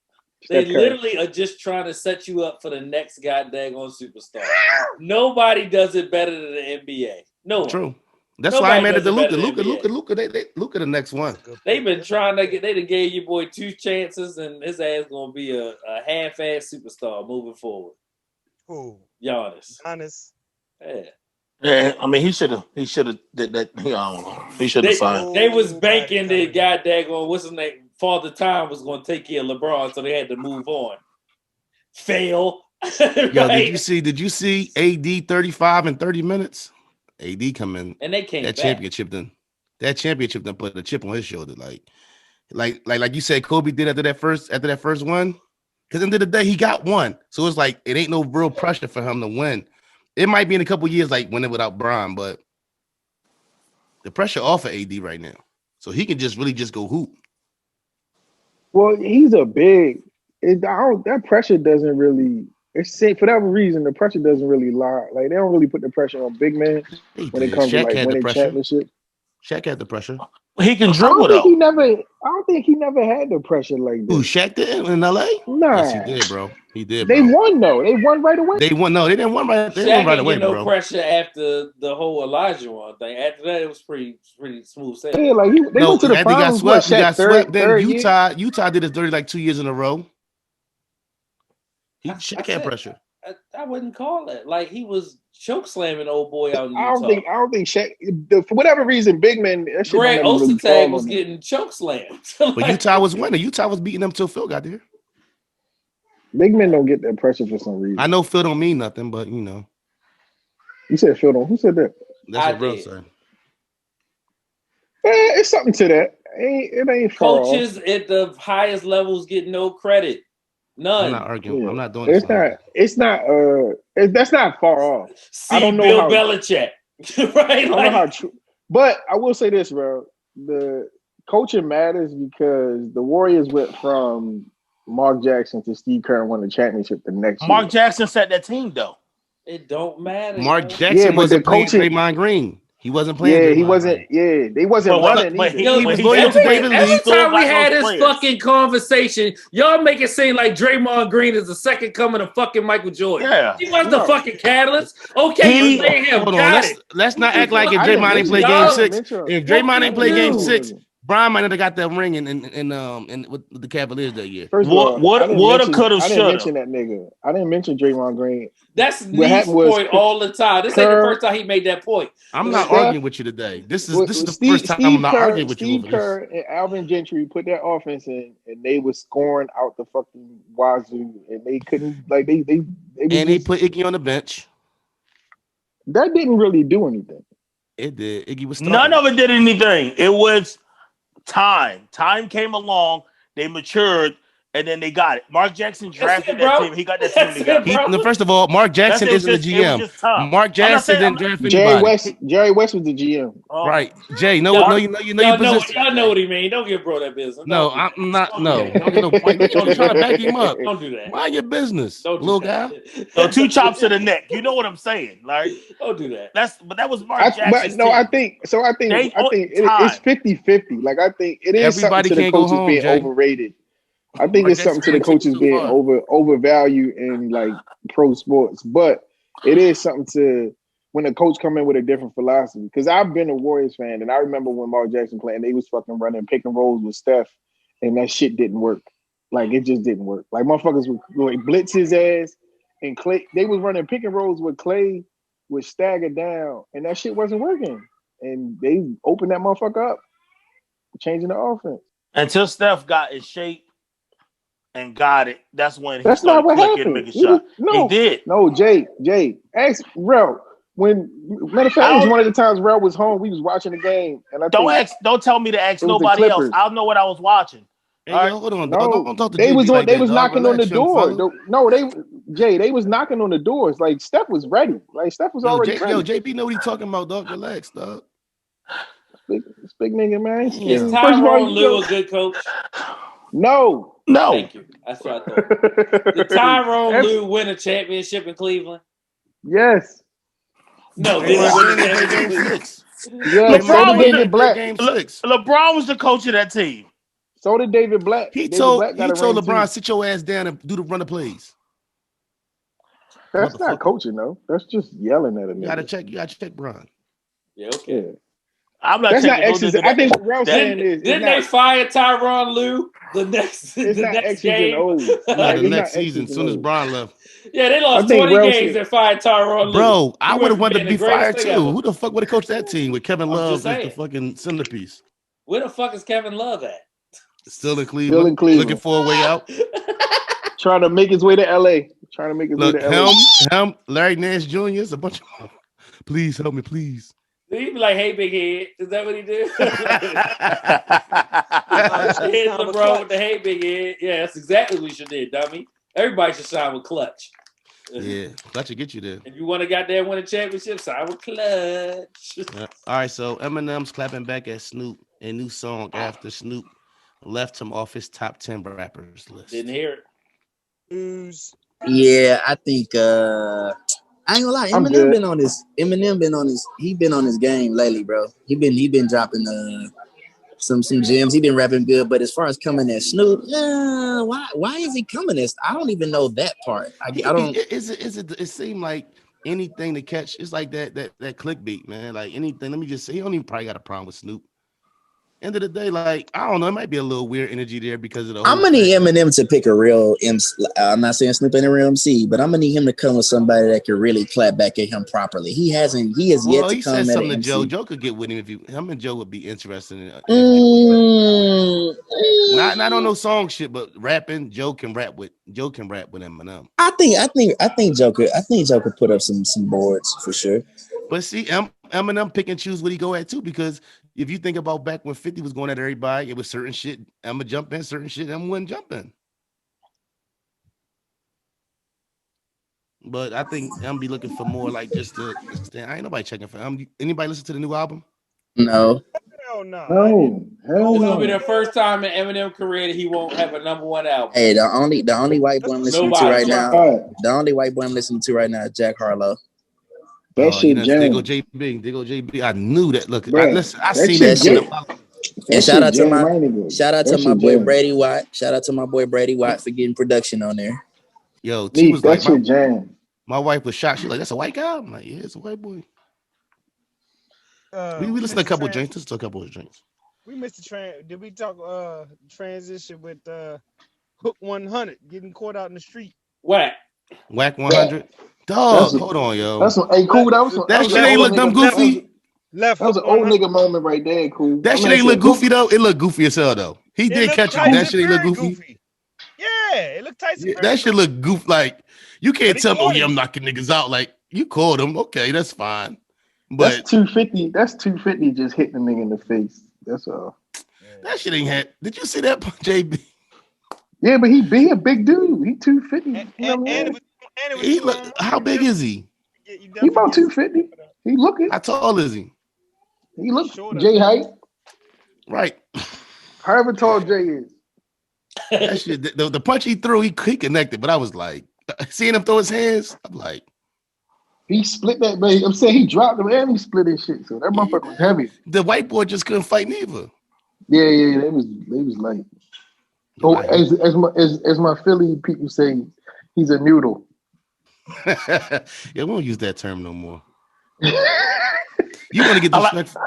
They literally are just trying to set you up for the next goddamn superstar. Nobody does it better than the NBA. No one. True. That's why I Nobody mad at the does it better Luka. than NBA. Luka. They Luka the next one. They've been trying to get. They done gave your boy 2 chances, and his ass gonna be a half-ass superstar moving forward. Who? Giannis. Giannis. Yeah. Yeah, I mean, he should have did that. I don't know. He should have signed. They was Nobody banking that telling you. goddamn what's his name? Father Time was gonna take care of LeBron, so they had to move on. Fail. Yo, Right? did you see AD 35 in 30 minutes? AD come in And they came that back. championship then. That championship then put a chip on his shoulder. Like you said, Kobe did after that first one. Because at the end of the day, he got one. So it's like it ain't no real pressure for him to win. It might be in a couple years like winning without Bron, but the pressure off of AD right now. So he can just really just go hoop. Well, he's a big. That pressure doesn't really. It's for that reason the pressure doesn't really lie. Like they don't really put the pressure on big men when it comes to Shaq like had the winning pressure. championships. Shaq had the pressure. He can I dribble don't think though. he never had the pressure like Who this. Shaq did in LA? Nah, Yes, he did, bro. He did, they bro. won though. They won right away. They won. No, they didn't win right. They Shaq won right ain't away, get no bro. pressure after the whole Elijah one thing. After that, it was pretty smooth sailing. Yeah, like they went to the Andy got finals. swept. What He got Shaq swept. Then third year? Utah did his dirty like 2 years in a row. Shaq had pressure. I wouldn't call it. Like he was choke slamming old boy out in I Utah. don't think Shaq. For whatever reason, big men. That shit Greg don't ever really Ostertag fall was on them. getting choke slammed. But Utah was winning. Utah was beating them till Phil got there. Big men don't get that pressure for some reason. I know Phil don't mean nothing, but you know. You said Phil don't. Who said that? That's what bro said. It's something to that. It ain't far Coaches off. at the highest levels get no credit. None. I'm not arguing. Yeah. I'm not doing this. It's not. That's not far off. See I don't know Bill how. Belichick, right? I don't know how true. But I will say this, bro. The coaching matters because the Warriors went from Mark Jackson to Steve Kerr and won the championship the next year. Mark Jackson set that team though. It don't matter. Mark Jackson but wasn't the playing coaching- Draymond Green. He wasn't playing. Yeah, Draymond he wasn't. Green. Yeah, they wasn't running either. He was loyal to David Lee. Every time we got had those this players. fucking conversation, y'all make it seem like Draymond Green is the second coming of fucking Michael Jordan. Yeah. He was the fucking catalyst. Okay, you say him. Hold on. Got it. Let's not act like if I didn't Draymond ain't mention play him. Game I didn't 6. mention him. If Draymond ain't play Game you 6, do? Brian might not have got that ring in with the Cavaliers that year. First of all, Woulda, coulda, I didn't shoulda. mention that nigga. I didn't mention Draymond Green. That's What Lee's happened was point all the time. This ain't the first time he made that point. I'm not Steph- arguing with you today. This is the Steve, first time I'm not arguing with you Steve over Kerr and Alvin Gentry put their offense in, and they was scoring out the fucking wazoo, and they couldn't like they was and they just, put Iggy on the bench. that didn't really do anything. It did. Iggy was starting. None of it did anything. It was time. Time came along. They matured, and then they got it. Mark Jackson drafted that team. He got that team together. First of all, Mark Jackson isn't the GM. Mark Jackson didn't draft anybody. Jerry West was the GM. Right. Jay, you know your position. Y'all know what he mean. Don't give bro that business. No, I'm not. No, don't get no point. I'm trying to back him up. Don't do that. Mind your business, Don't do little that. guy. So 2 chops to the neck. You know what I'm saying, like? Don't do that. But that was Mark Jackson's But no, team. I think it's 50-50. Like I think it is Everybody something to the can't go coaches home, being Jay. overrated. I think Mark it's something to Jackson the coaches so being far. overvalued in like pro sports, but it is something to when a coach come in with a different philosophy. Because I've been a Warriors fan, and I remember when Mark Jackson playing, they was fucking running pick and rolls with Steph, and that shit didn't work. Like it just didn't work. Like motherfuckers would blitz his ass, and Clay. They was running pick and rolls with Clay, would stagger down, and that shit wasn't working. And they opened that motherfucker up, changing the offense. Until Steph got in shape and got it, that's when he That's started not what clicking, happened. making shots. No, He did. No, Jay, ask Rel. Matter of fact, it was one of the times Rel was home. We was watching the game, and Don't tell me to ask it was the nobody else. Clippers. I'll know what I was watching. Hey, All right. hold on. No, Don't talk to they JB was like they that, was dog. knocking on the Relax, young door. fella. They was knocking on the doors. Like Steph was ready. Like Steph was already ready. JB know what he talking about, dog. Relax, dog. This big nigga, man. Is First of all, Tyronn Lue a good coach? No. Thank you. That's what I thought. Did Tyronn Lue win a championship in Cleveland? Yes. No, They did he won win a Game championship? 6. Yes. So did David Black. Game 6. LeBron was the coach of that team. So did David Black. He David told Black got a ring, LeBron, too. sit your ass down and do the run of plays. That's not coaching though. That's just yelling at him. You gotta check Bron. Yeah, okay. Yeah. I'm not That's not checking no X's. nigga I think that. what Ralph's that saying is Didn't they fire Tyronn Lue the next it's not X's and game? O's. No, Like the it's next not season, X's as and soon as O's. Bron left. Yeah, they I lost think 20 Ralph games said, and fired Tyronn Lue. Bro, I He would have went from wanted to being the be greatest fired thing too. ever. Who the fuck would have coached that team with Kevin I'm Love just as the saying. fucking centerpiece? Where the fuck is Kevin Love at? Still in still in Cleveland, looking Cleveland, for a way out. trying to make his way to LA. Trying to make his way Look, to LA. Larry Nance Jr. is a bunch of. Please help me, please. Did he be like, "Hey, big head"? Is that what he did? Hit Shine with LeBron with the clutch. "Hey, big head." Yeah, that's exactly what you should do, dummy. Everybody should sign with Clutch. Yeah, that should get you there. If you want to goddamn win a championship, sign with Clutch. Yeah. All right, so Eminem's clapping back at Snoop. A new song after Snoop left him off his top 10 rappers list. Didn't hear it. News. Yeah, I think I ain't gonna lie. I'm Eminem good. been on his. Eminem been on his. He been on his game lately, bro. He been dropping some gems. He been rapping good. But as far as coming at Snoop, why is he coming at? I don't even know that part. I don't. It seemed like anything to catch. It's like that clickbait, man. Like anything. Let me just say, he don't even probably got a problem with Snoop. End of the day, like I don't know, it might be a little weird energy there because of the whole. I'm gonna need Eminem to pick a real MC. I'm not saying Snoop ain't a real MC, but I'm gonna need him to come with somebody that can really clap back at him properly. He has yet Well, to he come said at something an to Joe. MC. Joe could get with him if him and Joe would be interested in. Not on no song shit, but rapping. Joe can rap with Eminem. I think Joe could put up some boards for sure. But see, Eminem pick and choose what he go at too, because if you think about back when 50 was going at everybody, it was certain shit Emma jump in, certain shit Emma wouldn't jump in. But I think I'm be looking for more like just to stand. I ain't nobody checking for anybody listen to the new album? No. Hell no. No, hell It's gonna be no. the first time in Eminem career that he won't have a #1 album. Hey, the only white boy I'm listening to Nobody. right now, God, the only white boy I'm listening to right now is Jack Harlow. that shit There go jam, JB. There go JB. I knew that. Look, bruh. I That seen shit that coming jam. up. That And shit jam. I ain't even. shout out That to my shit boy jam. Brady Watt. Shout out to my boy Brady Watt for getting production on there. Yo, she Neat. was That like, shit jam. my wife was shocked. She's like, that's a white guy? I'm like, yeah, it's a white boy. We listen to a couple of drinks. Listen to a couple of drinks. We missed the Did we talk transition with Hook 100 getting caught out in the street? Whack 100. That's Dog, a, hold on, yo. that's some. Hey, cool. That shit an ain't old look dumb nigga. goofy. Left That was Hook an old 100. nigga moment right there. Cool. That shit ain't look goofy though. It looked goofy as hell though. He did catch him. That shit ain't look goofy. Yeah, it looked Tyson Fury. That shit look goofy. Like you can't tell me, oh yeah, him. I'm knocking niggas out. Like you called him. Okay, that's fine. That's But 250. That's 250 just hitting the nigga in the face. That's all. that shit ain't had. Did you see that, JB? Yeah, but he a big dude. He 250. He look. How big is he? He about 250. He looking. How tall is he? He look Jay height. Right. However tall Jay is. That shit. The punch he threw, he connected. But I was like, seeing him throw his hands, I'm like, he split that. But I'm saying he dropped him and he split his shit. So that motherfucker was heavy. The white boy just couldn't fight neither. Yeah. They was light. Oh, as my Philly people say, he's a noodle. Yeah, we don't use that term no more. You want to get disrespectful?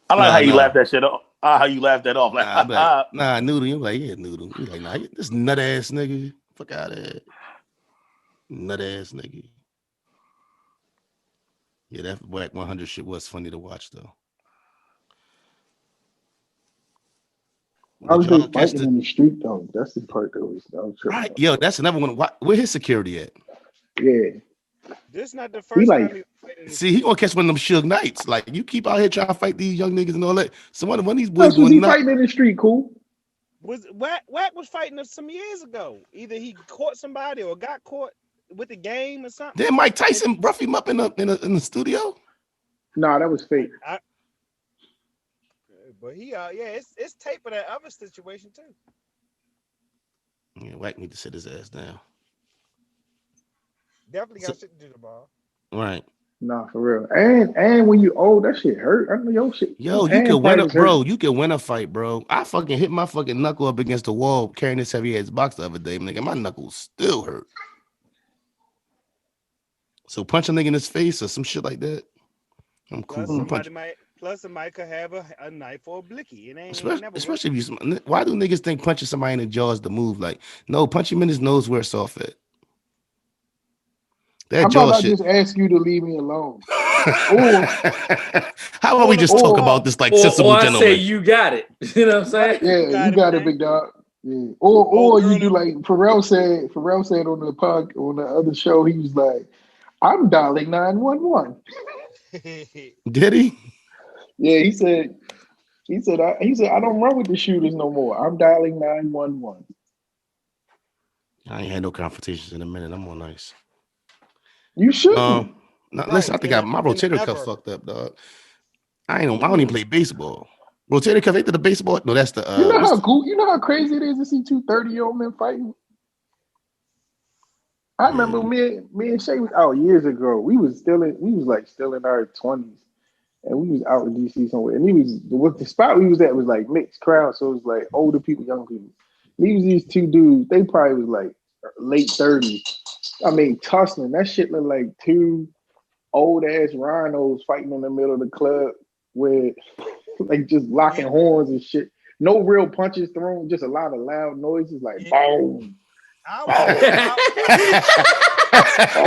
I like how you laughed that shit off. How you laughed that off? Like, noodle. You're like, yeah, noodle. You're like, nah, this nut ass nigga. Fuck out of here. Nut ass nigga. Yeah, that Whack 100 shit was funny to watch though. I was just fighting in the street though. That's the part that was right. Yo, that's another one. Where his security at? Yeah. This not the first time he gonna catch one of them Suge Knights. Like you keep out here trying to fight these young niggas and all that. So one of these boys was he fighting in the street, cool? Was Whack was fighting us some years ago. Either he caught somebody or got caught with the game or something. Then Mike Tyson rough him up in the studio. Nah, that was fake. But he it's tape of that other situation too. Yeah, Whack need to sit his ass down. Definitely got shit to do tomorrow. Right. Nah, for real. And when you old, that shit hurt. I know your shit. Yo, you can win You can win a fight, bro. I fucking hit my fucking knuckle up against the wall carrying this heavy ass box the other day, nigga. My knuckles still hurt. So punch a nigga in his face or some shit like that. I'm cool. Plus Plus, somebody could have a knife or a blicky. It ain't Especially, never work. especially if you. Why do niggas think punching somebody in the jaw is the move? Like, no, punch him in his nose where it's off at. That How about jaw I shit. just ask you to leave me alone? Or How about we On the just talk or about phone. this like Or sensible I say gentlemen? you got it. You know what I'm saying? Right, you yeah, you got it, got it, man. big dog. Yeah. Oh, Or you girl, do like Pharrell said. Pharrell said on the other show, he was like, "I'm dialing 911." Did he? Yeah, he said I don't run with the shooters no more. I'm dialing 911. I ain't had no confrontations in a minute. I'm on nice. You Um, shouldn't. now, listen, right I think in my the rotator cuff ever. fucked up, dog. I don't even Mm. play baseball. Rotator cuff ain't to the baseball. No, that's the You know what's how the cool. You know how crazy it is to see two 30-year-old men fighting. I yeah. remember me and Shay was out years ago. We was still in our 20s, and we was out in DC somewhere. And he was what the spot we was at was like mixed crowd, so it was like older people, young people. These two dudes. They probably was like late 30s. I mean, tussling. That shit looked like two old ass rhinos fighting in the middle of the club with like just locking Yeah, horns and shit. No real punches thrown, just a lot of loud noises like yeah. boom, I was boom, I boom,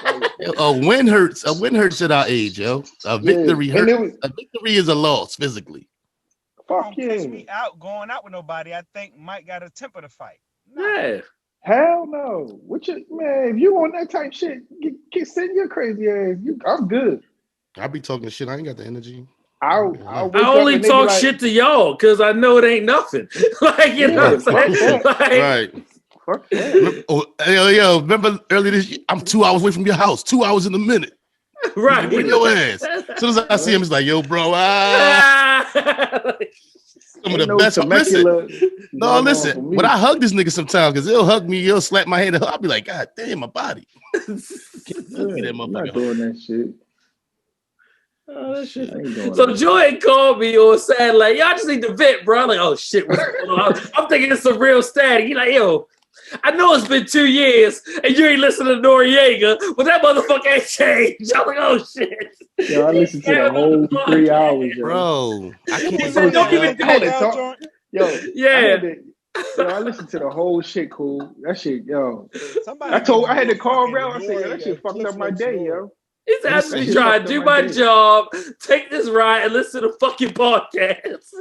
boom. Like, A win hurts. A win hurts at our age, yo. A yeah, victory and hurts. it was A victory is a loss physically. fuck don't catch yeah. me out going out with nobody. I think Mike got a temper to fight. Nah. Yeah. Hell no. What you man, if you on that type shit, send your crazy ass. I'm good. I be talking shit. I ain't got the energy. I'll I wake up only and they be talk like, shit to y'all because I know it ain't nothing. Like, you know yeah, what I'm fuck saying? that. Like, Right. Fuck that. Remember earlier this year? I'm 2 hours away from your house. 2 hours in a minute. Nigga, bring right. Yeah. your ass. As soon as I see him, Right. it's like, yo, bro, some of Ain't the no best. Listen, Temecula no, going on listen. for When I me. hug this nigga sometimes, because he'll hug me, he'll slap my hand, I'll be like, God damn, my body. Can't Yeah, give me that I'm not motherfucking hug. doing that shit. Oh, that shit. I ain't doing So that shit. Jordan called me on Saturday, like, y'all just need to vent, bro. I'm like, oh shit, what's going on? I'm thinking it's some real static. He like, yo, I know it's been 2 years and you ain't listening to Noriega, but that motherfucker ain't changed. I'm like, oh shit. Yo, I He listened to the got him on whole the 3 hours, podcast. yo. Bro, I You He can't was said, on do it, there don't even yo. I listening to had talk. to Cal talk. joint. Yo, I Yeah. had to. Yo, I listened to the whole shit. Cool. That shit, yo. Somebody need to I had do to a call fucking Rel. I said, yo, that Nori, shit fucked Cliff up my Notes day, Nori. yo. He said, I'm That just shit Listen, trying fucked to up do my my day. job, take this ride, and listen to the fucking podcast.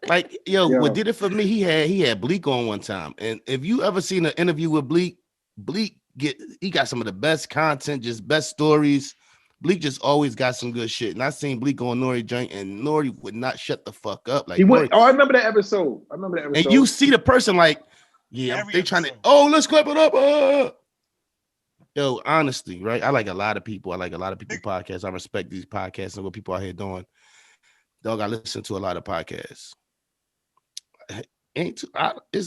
like, yo, what Yo, did it for me? He had Bleak on one time, and if you ever seen an interview with Bleak, he got some of the best content, just best stories. Bleak just always got some good shit, and I seen Bleak on Nori joint, and Nori would not shut the fuck up. he Like went. Nori, Oh, I remember that episode. and you see the person like, Every they trying to, episode. let's clap it up. Yo, honestly, right? I like a lot of people. I like a lot of people podcasts. I respect these podcasts and what people out here doing. Dog, I listen to a lot of podcasts. It's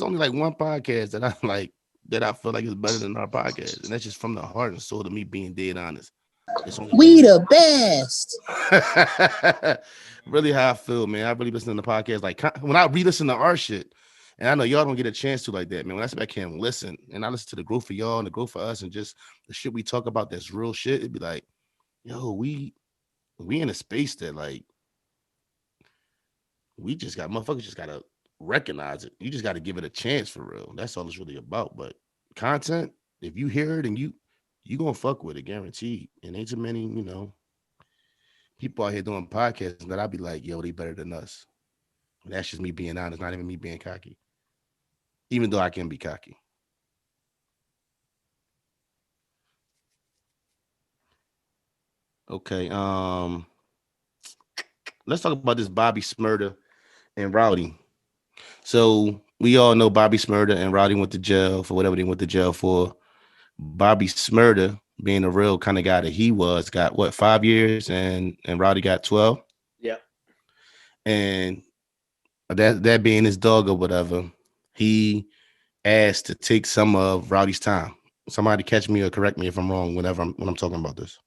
only like one podcast that I like that I feel like is better than our podcast, and that's just from the heart and soul to me being dead honest. It's only We one. the best. Really how I feel, man. I really listen to the podcast. Like when I re-listen to our shit, and I know y'all don't get a chance to like that, man. When I sit back here and listen, and I listen to the growth for y'all and the growth for us, and just the shit we talk about that's real shit, it'd be like, yo, we in a space that like we just got motherfuckers just gotta recognize it. You just gotta give it a chance for real. That's all it's really about. But content, if you hear it and you gonna fuck with it, guaranteed. And ain't too many, people out here doing podcasts that I'd be like, yo, they better than us. And that's just me being honest, not even me being cocky. Even though I can be cocky. Okay. Let's talk about this Bobby Smurda and Rowdy. So we all know Bobby Smurda and Rowdy went to jail for whatever they went to jail for. Bobby Smurda, being a real kind of guy that he was, got what 5 years, and Rowdy got 12. Yep. And that being his dog or whatever, he asked to take some of Rowdy's time. Somebody catch me or correct me if I'm wrong whenever when I'm talking about this.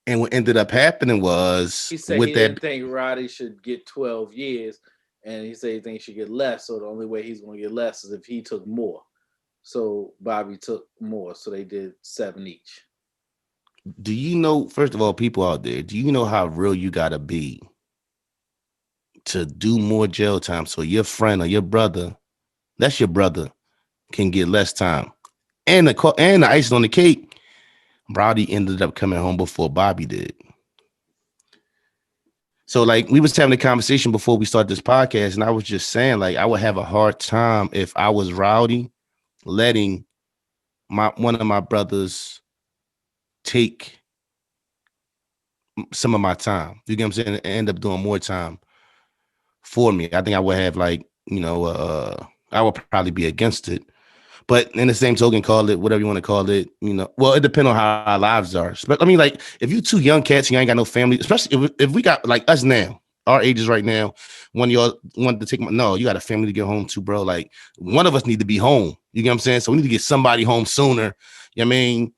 And what ended up happening was He said with he that didn't think Roddy should get 12 years, and he said he thinks he should get less. So the only way he's going to get less is if he took more. So Bobby took more. So they did 7 each. Do you know, first of all, people out there, do you know how real you gotta be to do more jail time so your friend or your brother, that's your brother, can get less time? And the icing on the cake, Browdy ended up coming home before Bobby did. So like we was having a conversation before we started this podcast, and I was just saying like I would have a hard time if I was Rowdy letting one of my brothers take some of my time. You get what I'm saying? And end up doing more time for me. I think I would have like, I would probably be against it. But in the same token, call it whatever you want to call it. Well, it depends on how our lives are. I mean, like if you two young cats and you ain't got no family, especially if we got like us now, our ages right now, when y'all wanted to take no, you got a family to get home to, bro. Like one of us need to be home. You get what I'm saying? So we need to get somebody home sooner. You know what I mean?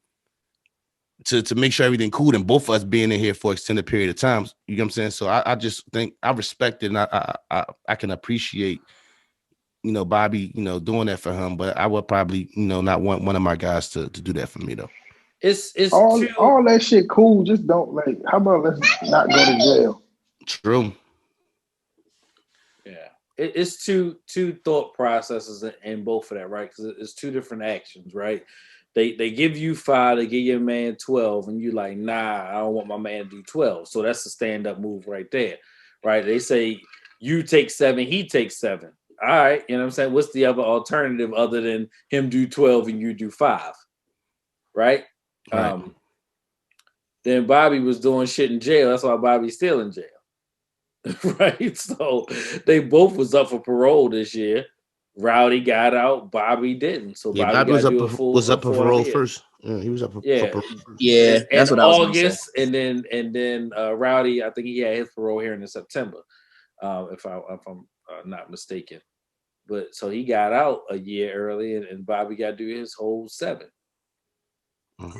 To make sure everything cool and both of us being in here for extended period of times. You know what I'm saying? So I just think I respect it and I can appreciate, Bobby, doing that for him. But I would probably, not want one of my guys to do that for me though. It's too all that shit cool. Just don't like. How about let's not go to jail? True. Yeah, it's two thought processes in both of that, right? Because it's two different actions, right? They give you 5, they give your man 12, and you like, nah, I don't want my man to do 12. So that's a stand up move right there, right? They say you take 7, he takes 7. All right, you know what I'm saying? What's the other alternative other than him do 12 and you do 5, right? Right. Then Bobby was doing shit in jail. That's why Bobby's still in jail. Right, so they both was up for parole this year. Rowdy got out, Bobby didn't. So Yeah, Bobby Bobby got to do a full was up for 40 parole years. first. Yeah, he was up for Yeah, parole first. Yeah, in that's what I was gonna say. August, and then Rowdy, I think he had his parole here in September, if I'm not mistaken. But so he got out a year early, and Bobby got to do his whole 7. Mhm.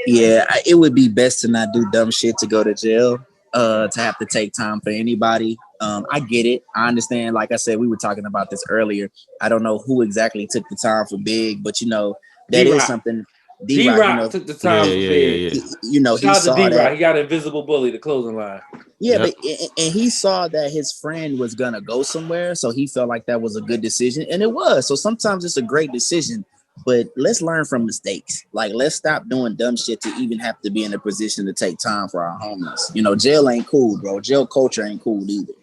Yeah, it would be best to not do dumb shit to go to jail. To have to take time for anybody. I get it. I understand. Like I said, we were talking about this earlier. I don't know who exactly took the time for Big, but that is D-Rock. something. D-Rock, D-Rock took the Yeah, time for Big. yeah. he Shout out to saw D-Rock. that. He got Invisible Bully, the closing line. Yeah, Yep. and he saw that his friend was gonna go somewhere, so he felt like that was a good decision, and it was. So sometimes it's a great decision, but let's learn from mistakes. Like let's stop doing dumb shit to even have to be in a position to take time for our homies. Jail ain't cool, bro. Jail culture ain't cool either.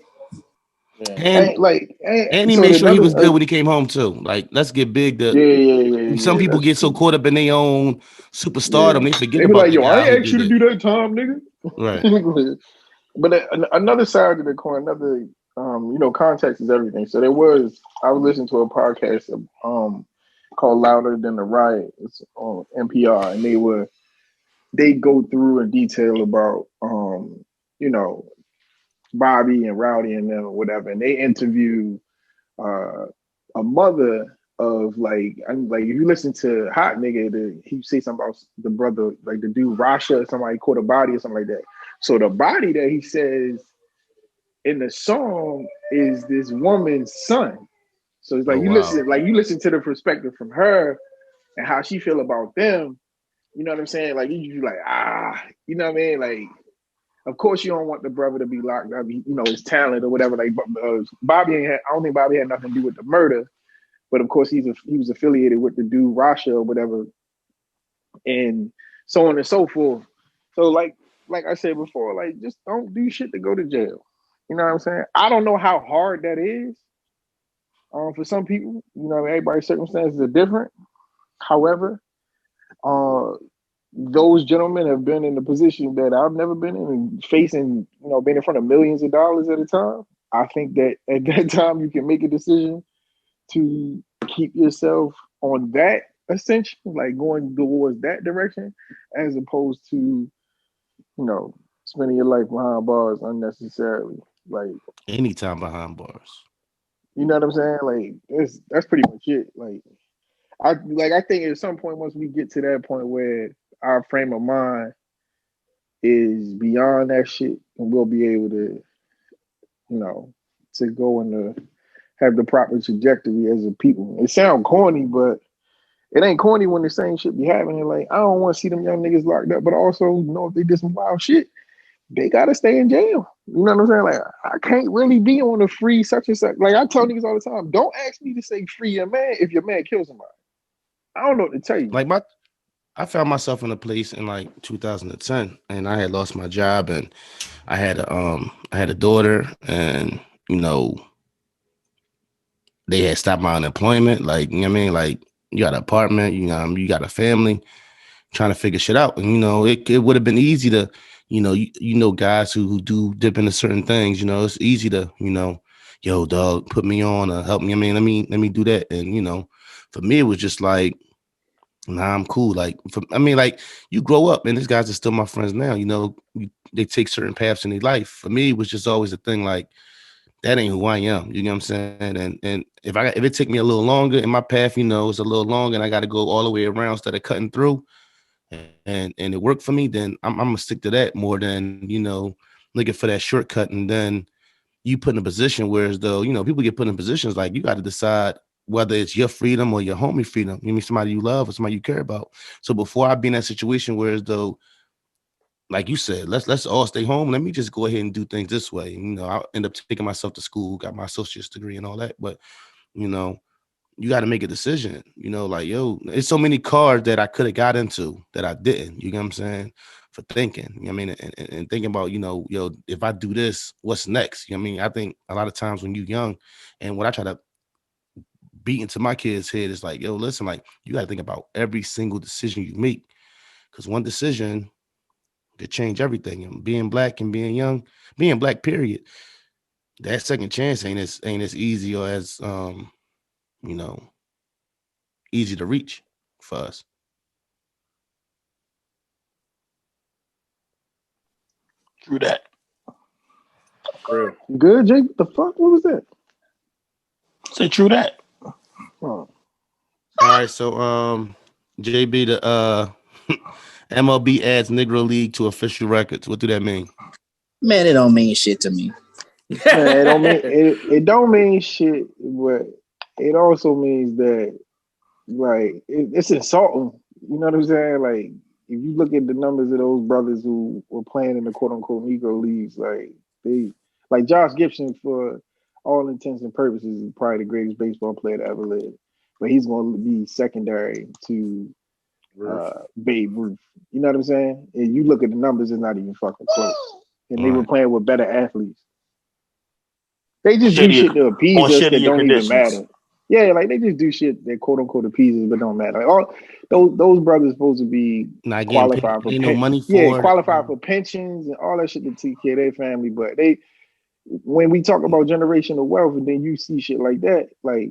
Yeah. And he So made sure he another was good when he came home too. Like, let's get big. Some yeah. people That's get so true. caught up in their own superstardom, Yeah, they forget they be about like, the yo, I guy who ain't asked did you to it. do that time, nigga. Right. But another side of the coin, another context is everything. So I was listening to a podcast called Louder Than the Riot. It's on NPR, and they go through in detail about you know Bobby and Rowdy and them or whatever, and they interview uh, a mother of like if you listen to Hot Nigga, he say something about the brother, like the dude Rasha, somebody caught a body or something like that. So the body that he says in the song is this woman's son. So it's Oh wow. like you listen to the perspective from her and how she feel about them. You know what I'm saying? Like you like you know what I mean? Like of course you don't want the brother to be locked up. His talent or whatever. Like Bobby I don't think Bobby had nothing to do with the murder, but of course he was affiliated with the dude Rasha or whatever, and so on and so forth. So like I said before, like just don't do shit to go to jail. You know what I'm saying? I don't know how hard that is. For some people, everybody's circumstances are different. However, uh, those gentlemen have been in the position that I've never been in, and facing, being in front of millions of dollars at a time. I think that at that time you can make a decision to keep yourself on that ascension, like going towards that direction, as opposed to, spending your life behind bars unnecessarily. Like, Anytime behind bars. you know what I'm saying? Like, that's pretty much it. I think at some point, once we get to that point where our frame of mind is beyond that shit, and we'll be able to, to go and have the proper trajectory as a people. It sounds corny, but it ain't corny when the same shit be happening. Like, I don't want to see them young niggas locked up, but also know if they did some wild shit, they gotta stay in jail. You know what I'm saying? Like, I can't really be on a free such and such. Like, I tell niggas all the time, don't ask me to say free your man if your man kills somebody. I don't know what to tell you. Like I found myself in a place in like 2010, and I had lost my job, and I had a daughter, and you know they had stopped my unemployment. Like, you know what I mean? Like, you got an apartment, you got a family, trying to figure shit out. And it would have been easy to, guys who do dip into certain things. It's easy to, yo, dog, put me on or help me. I mean, let me do that. And for me, it was just like, nah, I'm cool. Like, like, you grow up, and these guys are still my friends now. They take certain paths in their life. For me, it was just always a thing like, that ain't who I am. You know what I'm saying? And if it take me a little longer and my path, is a little longer, and I got to go all the way around instead of cutting through, and it worked for me, then I'm gonna stick to that more than looking for that shortcut. And then you put in a position where, as though people get put in positions like you got to decide whether it's your freedom or your homie freedom. You mean somebody you love or somebody you care about. So before I be in that situation where, as though, like you said, let's all stay home. Let me just go ahead and do things this way. I end up taking myself to school, got my associate's degree and all that. But you got to make a decision. Like, yo, it's so many cars that I could have got into that I didn't. You know what I'm saying? For thinking. You know what I mean? And thinking about, yo, if I do this, what's next? You know what I mean? I think a lot of times when you're young, and what I try to beat into my kids' head is like, yo, listen, like, you got to think about every single decision you make, because one decision could change everything. And being black and being young, being black, period, that second chance ain't as easy or as you know easy to reach for us. True that. Real. You good, Jake? What the fuck? What was that? Say true that. Oh. All right, so JB, the MLB adds Negro League to official records. What do that mean? Man, it don't mean shit to me. Man, it don't mean shit, but it also means that, like, it's insulting. You know what I'm saying? Like, if you look at the numbers of those brothers who were playing in the quote unquote Negro leagues, like Josh Gibson, for all intents and purposes, is probably the greatest baseball player to ever live. But he's going to be secondary to Babe Ruth. You know what I'm saying? And you look at the numbers, it's not even fucking close. And they were playing with better athletes. They just do shit to appease us that don't even matter. Yeah, like, they just do shit that quote unquote appeases but don't matter. Like, all those brothers supposed to be not qualified for no money for qualified for pensions and all that shit to take care of their family. But when we talk about generational wealth, and then you see shit like that, like,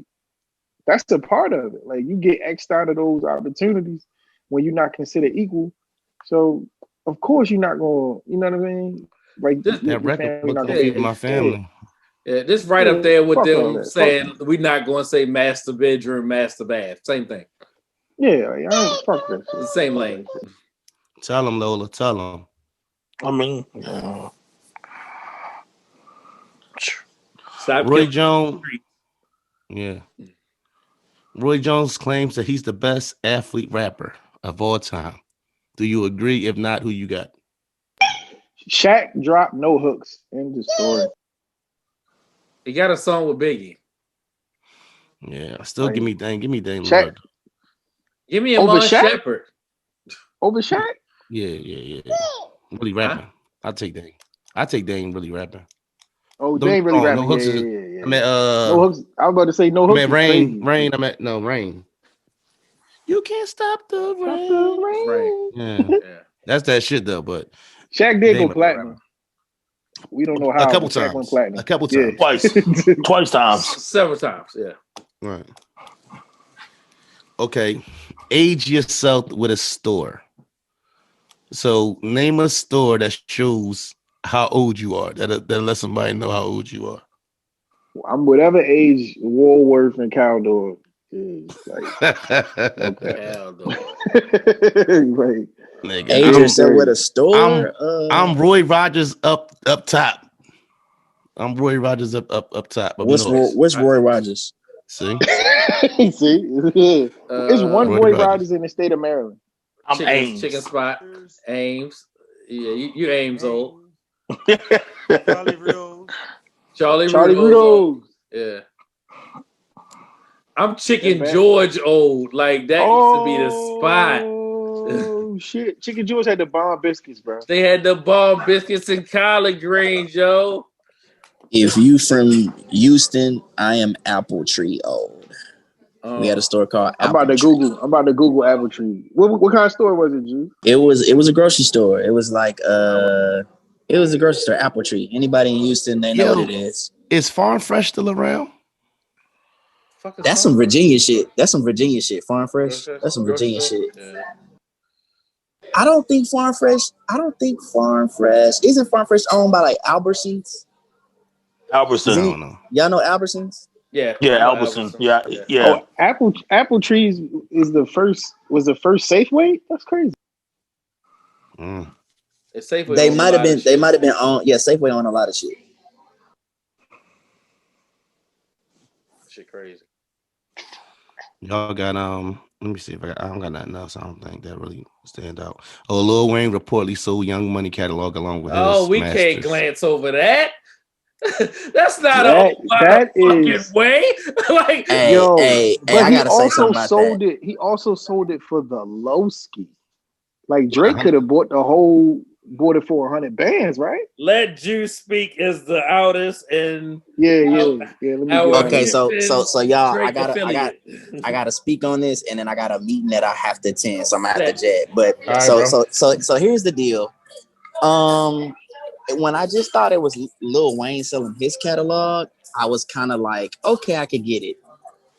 that's a part of it. Like, you get X'd out of those opportunities when you're not considered equal. So of course you're not gonna, you know what I mean? Like, that record book gonna feed my family. Yeah, this right up there with them saying we're not going to say master bedroom, master bath. Same thing. Yeah, fuck that shit. The same lane. Tell them, Lola. Tell them. I mean, Roy Jones. Yeah. Roy Jones claims that he's the best athlete rapper of all time. Do you agree? If not, who you got? Shaq dropped no hooks. End of story. He got a song with Biggie. Yeah, still give me Dame Shaq. Lillard. Give me Amon Shepard. Over Shaq? Yeah. Really rapping. I'll take Dame. Really rapping. Oh, Dame really rapping. No hooks. Yeah. I mean, no hooks. I was about to say no hooks. Rain. Rain. You can't stop the rain. Yeah. That's that shit though. But Shaq did go platinum. We don't know how. A couple times. Twice times. Several times. Yeah. Right. Okay. Age yourself with a store. So name a store that shows how old you are. That lets somebody know how old you are. I'm whatever age Woolworth and Caldor is. Like, like, nigga, age yourself with a store. I'm Roy Rogers up top. I'm Roy Rogers up top. What's Roy Rogers? See, See, yeah. It's one Brody boy Rogers. riders in the state of Maryland. I'm Ames. Chicken spot, Ames. Yeah, you Ames old. Charlie Rose. Charlie Charlie Rudolph old. Rudolph. Yeah. I'm Chicken That George old. Like that used to be the spot. Oh shit! Chicken George had the bomb biscuits, bro. They had the bomb biscuits and collard greens, yo. If you from Houston, I am Apple Tree old. We had a store called I'm about Apple to Tree. Google. I'm about to Google Apple Tree. What kind of store was it, G? It was a grocery store. It was like it was a grocery store, Apple Tree. Anybody in Houston, they know what Yo, it is. is Farm Fresh still around? Fuck is That's wrong? some Virginia shit. That's some Virginia shit. Farm Fresh. Grocery- That's some grocery Virginia store? shit. Yeah. I don't think Farm Fresh. Isn't Farm Fresh owned by like Albertsons? I don't Albertson. know. Y'all know Albertsons? Yeah, Yeah, I know Albertson. Yeah, yeah. Oh, Apple Trees is the first. Was the first Safeway? That's crazy. Mm. It's Safeway. They on a might have lot of been. shit. They might have been on. Yeah, Safeway on a lot of shit. Shit crazy. Y'all got Let me see if I don't got nothing else. I don't think that really stand out. Oh, Lil Wayne reportedly sold Young Money catalog along with his We masters. can't glance over that. That's not That fucking is way. Like, Hey, I but he gotta say also something about sold that. it. He also sold it for the low ski. Like Drake Uh-huh. could have bought it for 100 bands, right? let Juice speak as the artist and Yeah. Let me get our out of Okay, here. so y'all, Drake affiliate. I gotta speak on this, and then I got a meeting that I have to attend, so I'm gonna have to Set. jet. But All right, bro. so here's the deal. When I just thought it was Lil Wayne selling his catalog, I was kind of like, okay, I could get it.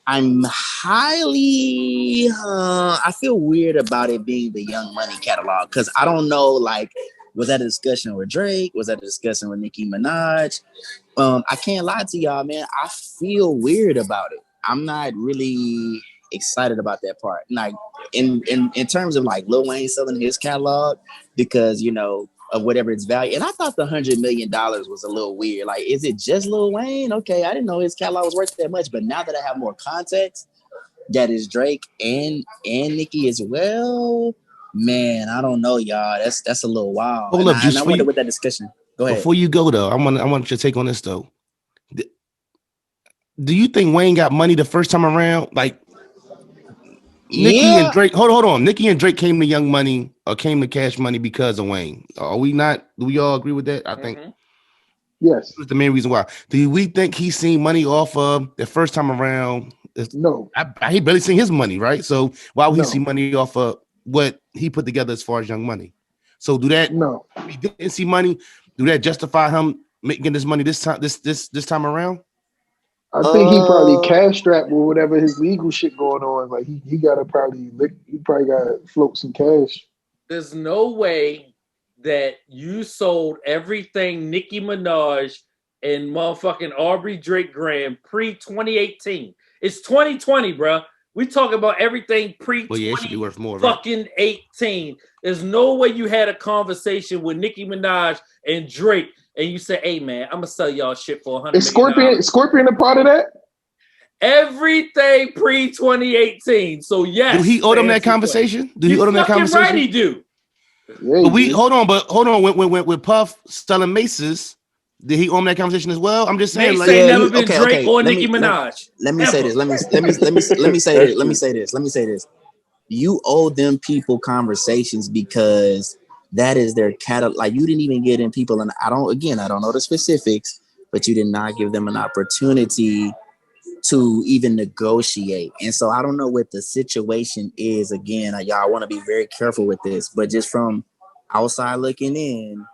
I'm highly, I feel weird about it being the Young Money catalog because I don't know, like, was that a discussion with Drake? Was that a discussion with Nicki Minaj? I can't lie to y'all, man. I feel weird about it. I'm not really excited about that part. Like in terms of like Lil Wayne selling his catalog because of whatever its value. And I thought the $100 million was a little weird. Like, is it just Lil Wayne? Okay, I didn't know his catalog was worth that much. But now that I have more context, that is Drake and Nicki as well. Man, I don't know, y'all. That's a little wild. Hold up, Juice. I wonder what that discussion. Go ahead. Before you go though, I want your take on this though. Do you think Wayne got money the first time around? Like Nicki and Drake. Hold on. Nicki and Drake came to Young Money or came to Cash Money because of Wayne. Are we not? Do we all agree with that? I think Yes. that's the main reason why. Do we think he's seen money off of the first time around? No. He barely seen his money, right? So why would he No. see money off of what he put together as far as Young Money? So do that? No. If he didn't see money, do that justify him making this money this time around? I think he probably cash strapped with whatever his legal shit going on. Like he gotta he probably gotta float some cash. There's no way that you sold everything Nicki Minaj and motherfucking Aubrey Drake Graham pre-2018. It's 2020, bro. We talk about everything pre-20 Well, yeah, it should be worth more, right? fucking 18. There's no way you had a conversation with Nicki Minaj and Drake and you say, "Hey man, I'm gonna sell y'all shit for $100 Is million." Scorpion a part of that? Everything pre-2018. So yes. Do he owe them that answer your conversation? Do question. he owe them that Fucking conversation? right he do. Yeah, But hold on. With Puff selling Maces, did he own that conversation as well? I'm just saying, Mace like, ain't never been Drake or Nicki Minaj. Let me say this. Let me say this. You owe them people conversations because that is their catalog. Like, you didn't even get in people, and I don't know the specifics, but you did not give them an opportunity to even negotiate. And so I don't know what the situation is. Again, y'all want to be very careful with this, but just from outside looking in,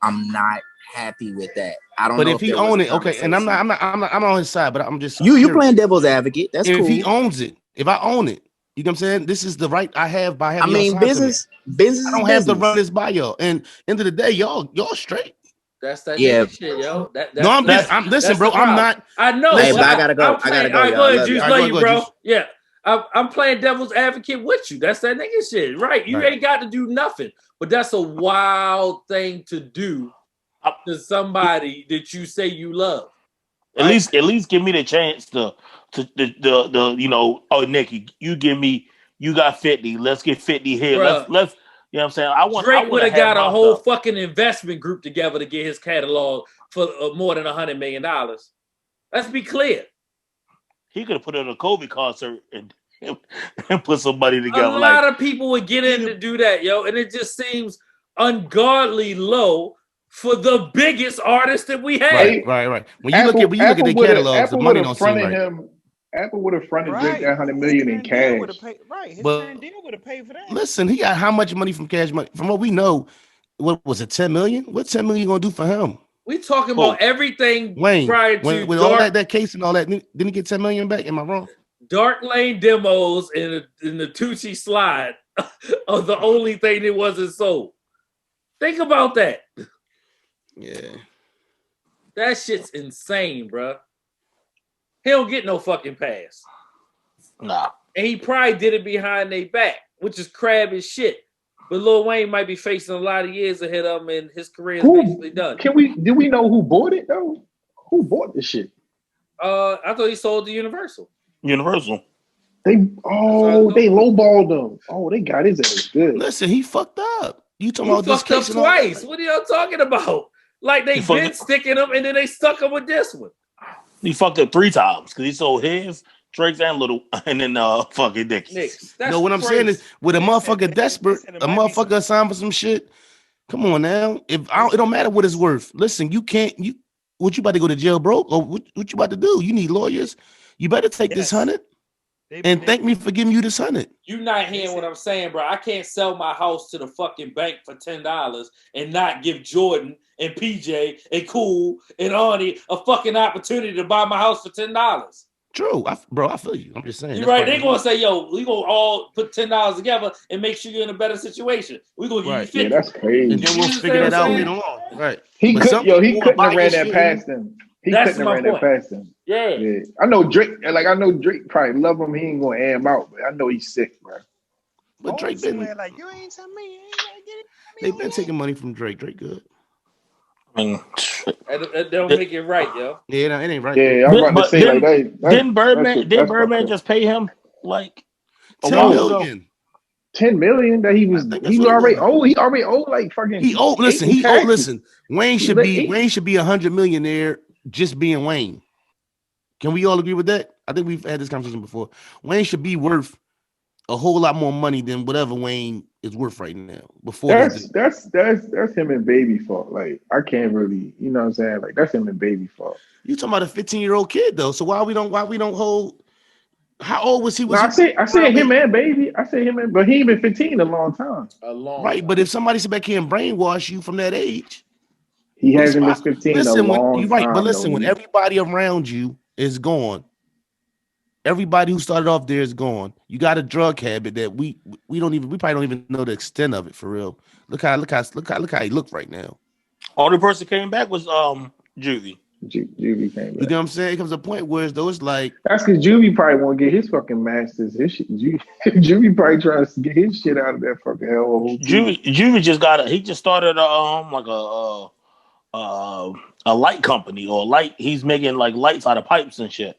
I'm not happy with that. I don't but know if he own it, okay, and I'm on his side, but I'm just you playing devil's advocate. That's if cool. he owns it, if I own it, you know what I'm saying? This is the right I have by having. Business. I don't have to run this by y'all. And end of the day, y'all straight. That's that nigga shit, yo. I'm listen, bro. I'm not. I know. Hey, but I gotta go. I gotta go. All right, go ahead, Juice. Love you, bro. Juice. Yeah. I'm playing devil's advocate with you. That's that nigga shit. Right. You ain't got to do nothing. But that's a wild thing to do to somebody that you say you love. At least give me the chance to Nikki, you got 50. Let's get 50 here. Bruh. Let's you know what I'm saying? I want Drake would to have got a my whole stuff. fucking investment group together to get his catalog for more than $100 million. Let's be clear. He could have put it on a Kobe concert and put somebody A together. lot of people would get in to do that, yo, and it just seems ungodly low for the biggest artist that we have. Right. When you look at their catalogs, the money don't seem right. Apple would have fronted Drake Right. that $100 million in cash. His But- current deal would have paid for that. Listen, he got how much money from Cash Money? From what we know, what was it, 10 million? What 10 million gonna do for him? We talking about everything Wayne, prior to with all that case and all that, didn't he get 10 million back? Am I wrong? Dark Lane demos and the Tucci slide are the only thing that wasn't sold. Think about that. Yeah. That shit's insane, bro. He don't get no fucking pass. Nah. And he probably did it behind their back, which is crab as shit. But Lil Wayne might be facing a lot of years ahead of him, and his career is basically done. Do we know who bought it though? Who bought this shit? I thought he sold to Universal. Universal. They lowballed him. Oh, they got his ass good. Listen, he fucked up. You talking He about this fucked up case and all that? twice. What are y'all talking about? Like they been sticking him, and then they stuck him with this one. He fucked up 3 times because he sold his, Drake's, and then fucking Dickies. No, what I'm saying is, with a motherfucker desperate, a motherfucker signed for some shit. Come on now, it don't matter what it's worth. Listen, what you about to go to jail broke, or what you about to do? You need lawyers. You better take this 100 and thank me for giving you this 100. You not hearing what I'm saying, bro. I can't sell my house to the fucking bank for $10 and not give Jordan and PJ and Cool and Arnie a fucking opportunity to buy my house for $10. True, I feel you. I'm just saying. You're right. They're gonna say, "Yo, we gonna all put $10 together and make sure you're in a better situation. We gonna give you 50." Yeah, that's crazy. And then we'll figure that out later on. Right. He couldn't have ran that past him. That's my point. Past him. Yeah. I know Drake. Like I know Drake probably love him. He ain't gonna air him out, but I know he's sick, bro. But Drake been like, you ain't telling me, you ain't gonna get it. They've been taking money from Drake. Drake good. I mean, that don't make it right, yo. Yeah, it ain't right. Yeah, I'm about to say like that. Didn't Birdman just pay him like $10 million? 10 million that he already owed like fucking. Listen. Wayne should be $100 millionaire just being Wayne. Can we all agree with that? I think we've had this conversation before. Wayne should be worth a whole lot more money than whatever Wayne is worth right now. That's him and Baby fault. Like I can't really, you know what I'm saying? Like that's him and Baby fault. You talking about a 15-year-old kid though? So why we don't hold? How old was he? I said him and Baby. But he ain't been 15 a long time. Right, but if somebody sit back here and brainwash you from that age, he hasn't been 15 a long time. Right, but listen, when everybody around you is gone, everybody who started off there is gone. You got a drug habit that we probably don't even know the extent of it for real. Look how he look right now. Only person came back was Juvie. Juvie came back. You know what I'm saying? It comes a point where it's like that's because Juvie probably won't get his fucking masters. His shit. Juvie probably trying to get his shit out of that fucking hell. Juvie just started a light company or light. He's making like lights out of pipes and shit.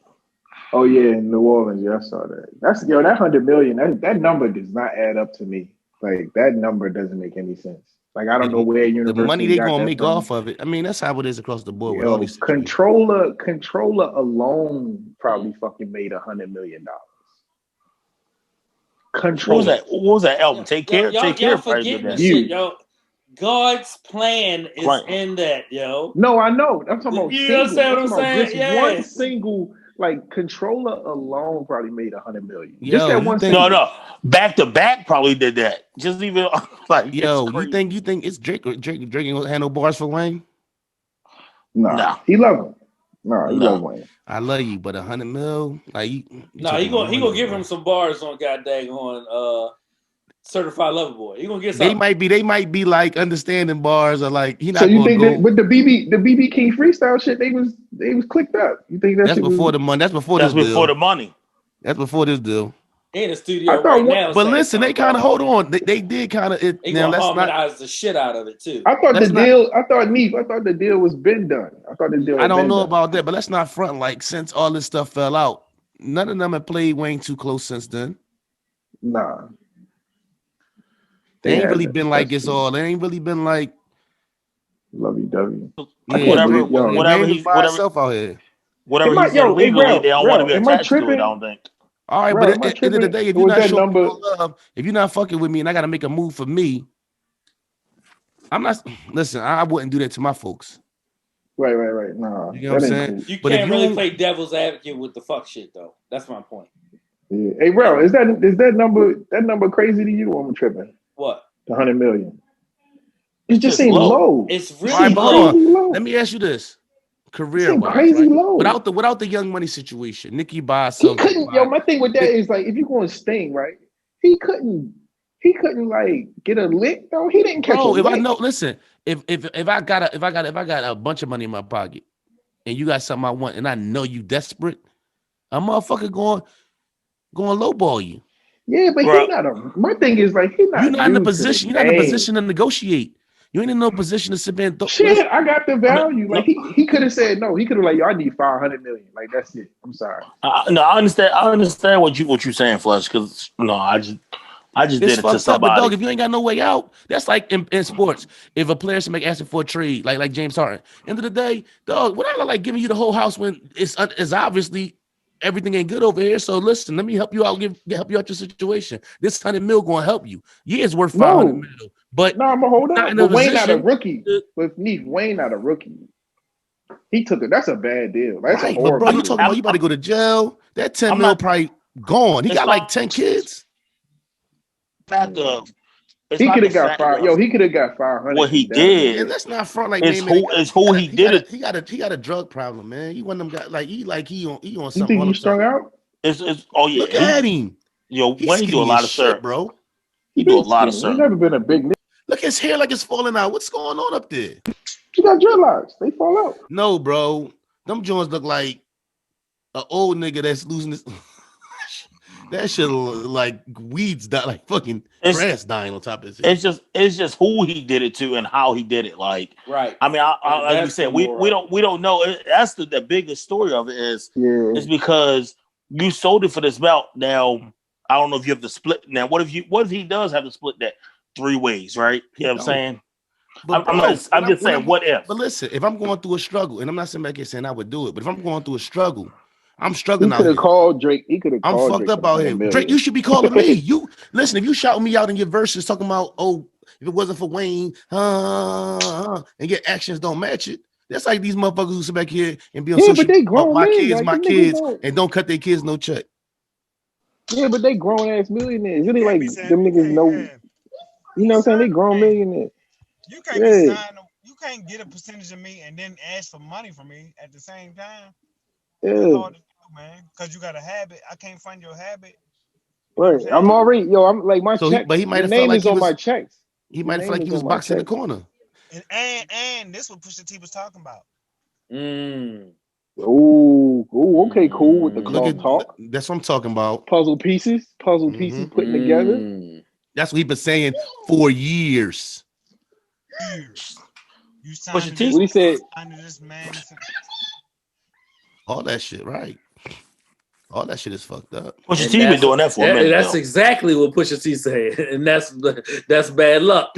Oh yeah, in New Orleans, yeah, I saw that. That $100 million. That number does not add up to me. Like that number doesn't make any sense. Like I don't know where the money they're gonna make off of it. I mean, that's how it is across the board with all these controller alone probably fucking made $100 million. Controller. What was that album? Take care. Y'all forgetting the shit, yo. God's plan is in that, yo. No, I know. I'm talking about. You understand what I'm saying? Just one single. Like controller alone probably made $100 million. Yo, just that one thing. No, back to back probably did that. Just even like yo, you think it's Drake ain't gonna handle bars for Wayne? Nah. He love him. No, he love Wayne. I love you, but $100 million, like he gonna give him some bars on goddamn on Certified Lover Boy. He gonna get something. They might be like understanding bars or like he not. So you think that with the BB King freestyle shit, they was clicked up. You think that's before the money? That's before the money. That's before this deal. He in the studio I thought right one- now. But saying listen, they something kind of about hold on. They did kind of it. He Now gonna let's not. harmonize the shit out of it too. I thought Let's the not. deal. I thought the deal was been done. I thought the deal. I had don't been know done. about that, but let's not front like since all this stuff fell out. None of them have played Wayne too close since then. Nah, They they ain't really haven't. been like That's it's true. all. They ain't really been like Lovey-dovey. I yeah. can't Whatever, believe yo. Wayne was by himself out here. whatever Am I he's in hey legally, they don't want to be Am I attached to it. I tripping? don't think. All right, but Bro, am I at the end of the tripping? day, if you're Was not that showing me number? no love, if you're not fucking with me, and I got to make a move for me, I'm not. Listen, I wouldn't do that to my folks. Right. Nah, You know what I'm that ain't saying? cool. You But if can't really you play devil's advocate with the fuck shit though. That's my point. Yeah. Hey, bro, is that number crazy to you? Or I'm tripping. What? The 100 million. It It's just just seemed low. low. It's It all really right, seemed but hold low. crazy on. low. Let me ask you this: It seemed career-wise, crazy right? low. Without the Young Money situation, Nicki by He herself. couldn't. Yo, my thing with that is like, if you going to Sting, right? He couldn't. He couldn't like get a lick though. He didn't catch a Bro, if I lick. know, listen, if I got a bunch of money in my pocket, and you got something I want, and I know you desperate, a motherfucker going lowball you. Yeah, but he Right. not a. My thing is like, he You're not not in a new to the position. You're not in a game. position to negotiate. You ain't in no position to sit there and Shit, I got the I mean, value. Like he could have said no. He could have like, yo, I need 500 million. Like that's it. I'm sorry. no, I understand. I understand what you're saying, Flush. Because no, I just It's did it to fucked up. But dog, somebody. if you ain't got no way out, that's like in sports. If a player should make asking for a trade, like James Harden, end of the day, dog, what I like giving you the whole house when it's obviously everything ain't good over here. So listen, let me help you out. Help you out your situation. This 100 mil gonna help you. Yeah, it's worth 500 No, mil, but no, I'm gonna hold you're not out. in a But Wayne not a position. rookie. With me, Wayne not a rookie. He took it. That's a bad deal. That's a Right, but bro, horrible you deal. talking about you about to go to jail? That 10 I'm mil not. probably gone. He It's got like not 10 kids. the. It's He not could the have got fact five. of Yo, he could have got 500 what he and done it. And did. let's not front like It's man. who he did it. He got a drug problem, man. He one of them guys he on You something think all he the time. strung out? It's oh yeah. Look at him. He's Wayne he do a skinny as lot of shit, syrup. bro. He He do a been lot of skinny. He syrup. never been a big nigga. Look his hair like it's falling out. What's going on up there? He got dreadlocks. They fall out. No, bro. Them joints look like an old nigga that's losing his. That shit look like weeds die, like fucking It's grass dying on top of his head. it's just who he did it to and how he did it. Like Right. I mean, like we That's said, the we moral. don't know. That's the biggest story of it is Yeah. because you sold it for this belt. Now I don't know if you have to split. Now what if he does have to split that 3 ways, right? You know what I'm No. saying? But I'm bro, not. I'm just saying, what if? but listen, if I'm going through a struggle, and I'm not saying saying I would do it, but if I'm going through a struggle, I'm He struggling out could have here. called Drake. He could have I'm called fucked Drake for up the out 100 here. Drake, you million. should be calling me. You listen, if you shout me out in your verses talking about, oh, if it wasn't for Wayne, and your actions don't match it. That's like these motherfuckers who sit back here and be on Yeah, but social they media about grown men. Like my them niggas kids, don't. and don't cut their kids no check. Yeah, but they grown ass millionaires. You It ain't can't like be saying them you niggas can't. know. Yeah, You know what I'm saying? They sign grown hey, millionaires. you can't be Yeah, signed. You can't get a percentage of me and then ask for money from me at the same time. That's yeah. hard to do, man. Because you got a habit. I can't fund your habit. You know what I'm Right. I'm saying? already. Yo, I'm like my But checks. he might Your have felt name like is on my checks. he Your might have felt name like he is was on my boxing in the checks. corner. And this what Pusha T was talking about. Mm. Ooh, okay, cool with the Look cloth at Mm. talk. that's what I'm talking about. Puzzle pieces Hmm putting together. Mm. That's what he's been saying for years. Years. You signed Pusha to T. this What he said? signed to this man. All that shit, right? All that shit is fucked up. Pusha And T been doing that for a minute that's though. exactly what Pusha T said, and that's bad luck.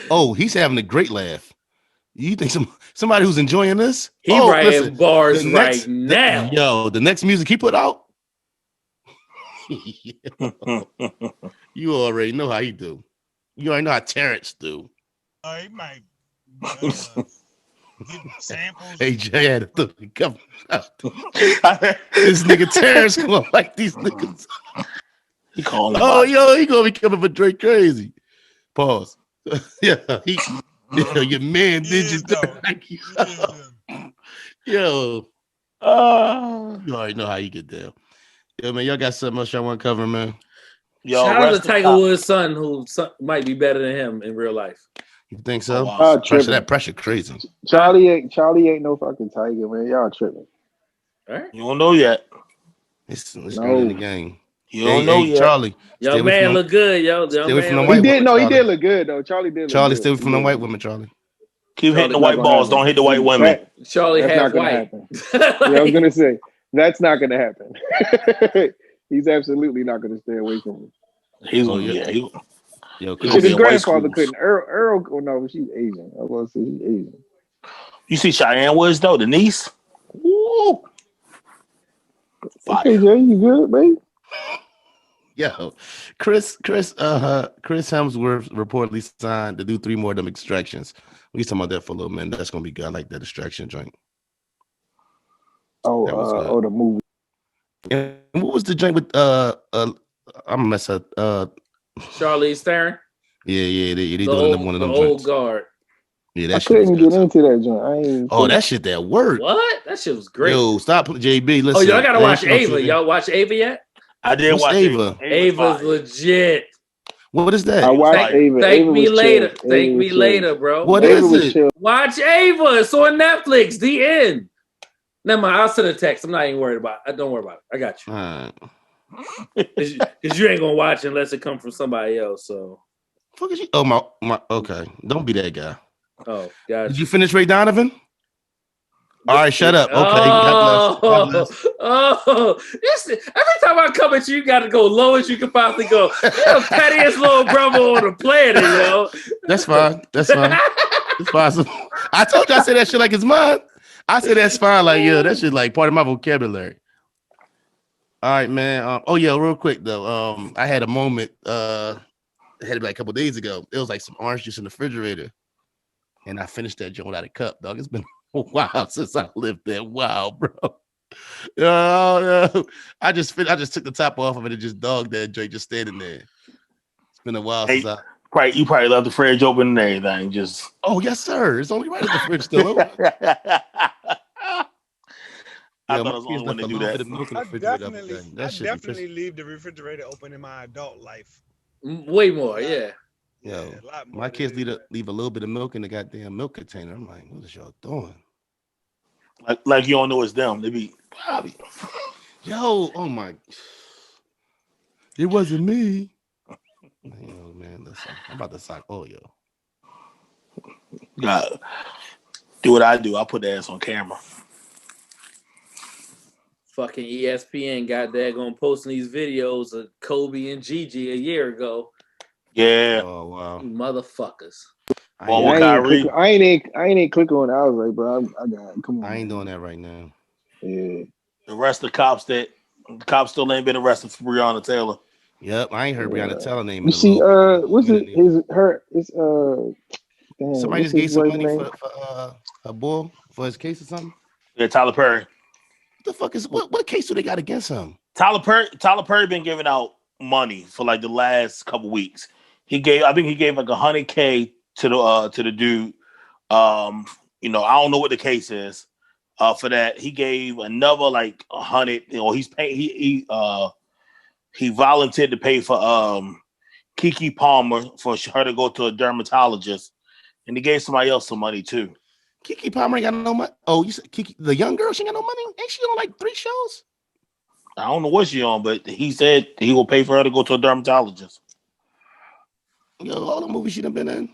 Oh, he's having a great laugh. You think somebody who's enjoying this? He Oh, listen, writing bars right now. the next music he put out, you already know how he do. You already know how Terrence do. He might get samples. Hey, Jay had to come out. This nigga Terrence going like these niggas. He calling Oh, about. yo, he gonna be coming for Drake crazy. Pause. Yeah, your man He did you is though. like He is though. yo. You already know how you get down. Yo, man, y'all got something else y'all want to cover, man? Yo, Shout out to rest in Tiger top. Woods' son, who might be better than him in real life. You think Oh so? wow. Y'all Pressure, tripping. that pressure crazy. Charlie ain't no fucking Tiger, man. Y'all tripping. All right. You don't know yet. It's No. early in the game. You don't know yet. Charlie. Yo, man, look good, yo. Stay away from them He white did. women. No, he Charlie. did look good though. Charlie did. Charlie, look stay away good. from them white women, Charlie. Keep hitting the Not white gonna balls. happen. Don't hit the white women. Charlie That's half not gonna white. happen. Yeah, I was gonna say that's not gonna happen. He's absolutely not gonna stay away from him. He's Oh, gonna, yeah. yeah. Yo, He Shit, gonna Chris, be his in white grandfather schools. couldn't. Earl. Oh no, she's Asian. I was gonna say she's Asian. You see Cheyenne Woods though, the niece. Woo. Fire. Okay, Jay, you good, babe? yo, Chris Hemsworth reportedly signed to do 3 more of them extractions. We talking about that for a little minute. That's gonna be good. I like that extraction joint. That was good. The movie. And what was the joint with I'm gonna mess up. Charlize Theron, Yeah, they the doing old, one of the them old joints. guard. Yeah, I that shit was couldn't good. get into that joint. I ain't. Oh, that shit that worked. What? That shit was great. Yo, stop, JB. Listen. Oh, y'all gotta watch shit on Ava. TV. Y'all watch Ava yet? I did What's watch Ava? Ava's legit. What is that? I watched Like, Ava. Thank Ava me was later. chill. Thank Ava me was chill. later, bro. What Ava is was it? chill. Watch Ava. It's on Netflix. The end. Never mind. I'll send a text. I'm not even worried about it. Don't worry about it. I got you. All right. Because you ain't gonna watch it unless it comes from somebody else. So, Fuck is you? Oh my. Okay, don't be that guy. oh, gotcha. Did you finish Ray Donovan? All right, shut up. Okay, God bless. Every time I come at you, you got to go low as you can possibly go. You're the pettiest little brother on the planet, yo. That's fine. That's fine. It's possible. I told you I say that shit like it's mine. I say that's fine. Like, yeah, that shit like part of my vocabulary. All right, man. Oh yeah, real quick though. I had a moment. I had it like a couple days ago. It was like some orange juice in the refrigerator, and I finished that joint out of cup, dog. It's been a while since I lived there. Wow, bro. I just took the top off of it and just dogged that joint just standing there. It's been a while since I. Right, you probably left the fridge open and everything. Just Oh yes, sir. It's only right at the fridge still open. I thought it was the only one to do that. I definitely leave the refrigerator open in my adult life. Way more, yeah. Yo, my kids leave a little bit of milk in the goddamn milk container. I'm like, what is y'all doing? Like you don't know it's them. They be yo, oh my, it wasn't me. Yo, man, listen, I'm about to sock yo. God, do what I do. I put the ass on camera. Fucking ESPN got daggone posting these videos of Kobe and Gigi a year ago. Yeah. Oh wow. Motherfuckers. I ain't click on it. I was like, bro, I got it. Come on. I ain't doing that right now. Yeah. The rest of the cops still ain't been arrested for Breonna Taylor. Yep, I ain't heard Breonna Taylor name. You see, what's it? Somebody just gave some money for her bull for his case or something. Yeah, Tyler Perry. What the fuck is what case do they got against him? Tyler Perry been giving out money for like the last couple weeks. I think he gave like $100K to the dude. I don't know what the case is. For that, he gave another like 100. He volunteered to pay for Keke Palmer for her to go to a dermatologist, and he gave somebody else some money too. Keke Palmer ain't got no money. Oh, you said Keke, the young girl, she ain't got no money? Ain't she on like 3 shows? I don't know what she on, but he said he will pay for her to go to a dermatologist. Yo, all the movies she done been in.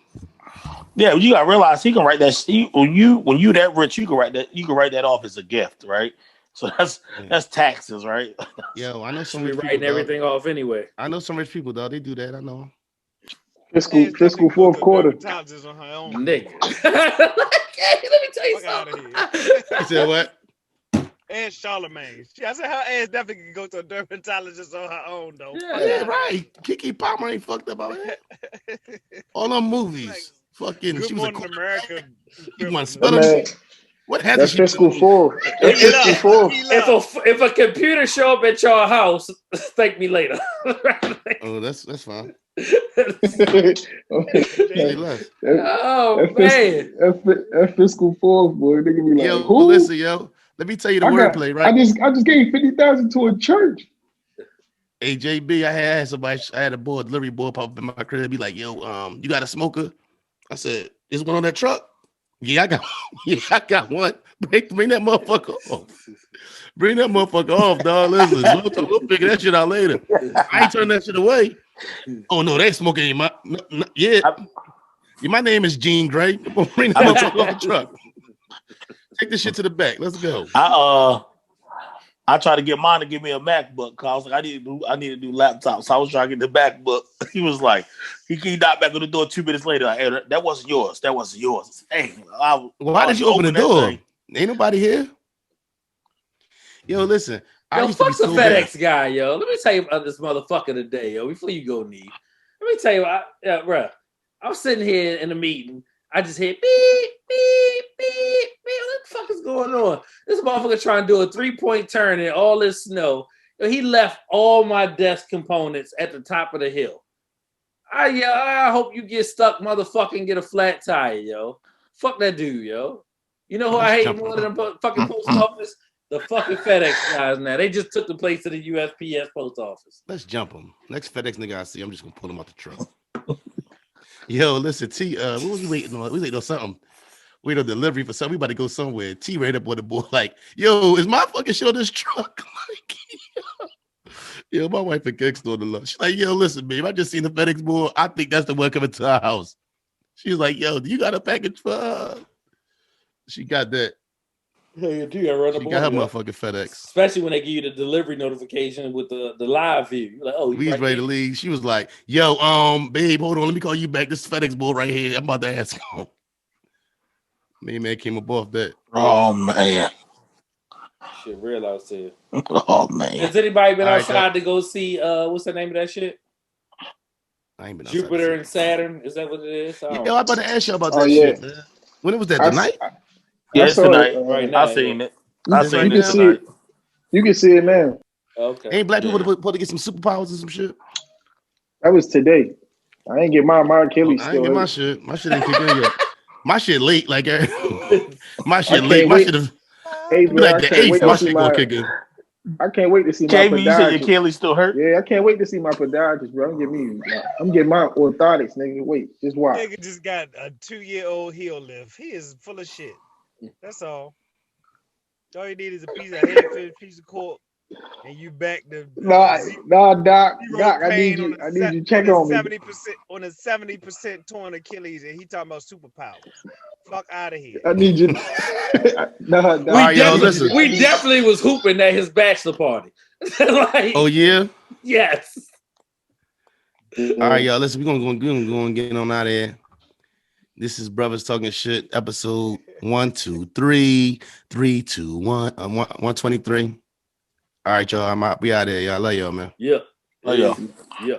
Yeah, you gotta realize he can write that. When you that rich, you can write that off as a gift, right? So that's taxes, right? Yo, I know some Should rich be writing people, everything off anyway. I know some rich people, though. They do that. I know. Fiscal fourth quarter. Nigga. Let me tell you something. You said what? And Charlemagne. I said her ass definitely can go to a dermatologist on her own, though. Yeah, right. Keke Palmer ain't fucked up out here. All them movies. Like, fucking, Good she was Morning America. You want to spell it? What has That's fiscal fourth. That's fiscal fourth. If a computer show up at your house, thank me later. Oh, that's fine. Oh man, that's fiscal fourth, boy. They can be like, yo, who? Listen, yo. Let me tell you the wordplay, right? I just gave 50,000 to a church. Hey JB, I had a delivery boy pop up in my crib. Be like, yo, you got a smoker? I said, is one on that truck? Yeah, I got one. Bring that motherfucker off. Bring that motherfucker off, dog. Listen, we'll figure that shit out later. I ain't turning that shit away. Oh no, they smoking in my yeah. My name is Gene Gray. Bring that motherfucker off the truck. Take this shit to the back. Let's go. I tried to get mine to give me a MacBook because I was like, I need to do laptops. So I was trying to get the MacBook. He was like, he knocked back on the door 2 minutes later. Like, hey, that wasn't yours. That wasn't yours. Hey, why did you open the door? Ain't nobody here. Yo, listen. Yo, fuck the FedEx guy, yo. Let me tell you about this motherfucker today, yo. Before you go, Neve. Let me tell you, bro. I'm sitting here in a meeting. I just hear beep, beep, beep, beep. What the fuck is going on? This motherfucker trying to do a 3-point turn in all this snow. Yo, he left all my desk components at the top of the hill. I hope you get stuck, motherfucker, and get a flat tire, yo. Fuck that dude, yo. You know who I hate more than the fucking post office? The fucking FedEx guys now. They just took the place of the USPS post office. Let's jump them. Next FedEx nigga I see, I'm just gonna pull him out the truck. Yo, listen, T, what was we waiting on? We waiting on something. Wait on delivery for something. We about to go somewhere. T right up on the board, like, yo, is my fucking show this truck? Like, yo, my wife and Kicks on the lunch. She's like, yo, listen, babe, I just seen the FedEx board. I think that's the one coming to our house. She's like, yo, do you got a package for her? She got that. Yeah, you do. I run she got her motherfucking FedEx. Especially when they give you the delivery notification with the live view. You're like, oh, We's right ready to leave. She was like, yo, babe, hold on. Let me call you back. This FedEx boy right here. I'm about to ask him. Man came up off that. Oh, man. Shit, real out there. Oh, man. Has anybody been outside to go see, what's the name of that shit? I ain't been outside. Jupiter and Saturn. Is that what it is? Yeah, I'm about to ask you about that shit, man. When it was that, tonight? Yes, tonight. Right now, I seen it. I seen it tonight. You can see it now. Okay. Ain't black people supposed to get some superpowers and some shit? That was today. I ain't get my Achilles. I ain't get my shit. My shit ain't kicked in yet. My shit late, like my shit late. My shit is hey, bro, like the 8th. My shit gonna kick in. I can't wait to see my podiatrist. You said your Achilles still hurt? Yeah, I can't wait to see my podiatrist, bro. I'm getting my orthotics, nigga. Wait, just watch. Nigga just got a 2-year-old heel lift. He is full of shit. That's all. All you need is a piece of head, piece of cork, and you back to Nah, Doc, I need you to check on me. 70% on a 70% torn Achilles, and he talking about superpowers. Fuck out of here. I need you. We definitely was hooping at his bachelor party. Like, oh yeah. Yes. All right, y'all. Listen, we're gonna get on out of here. This is Brothers Talking Shit, episode 123, 321, 123. All right, y'all. We out of here, y'all. Love y'all, man. Yeah. Love y'all. Yeah.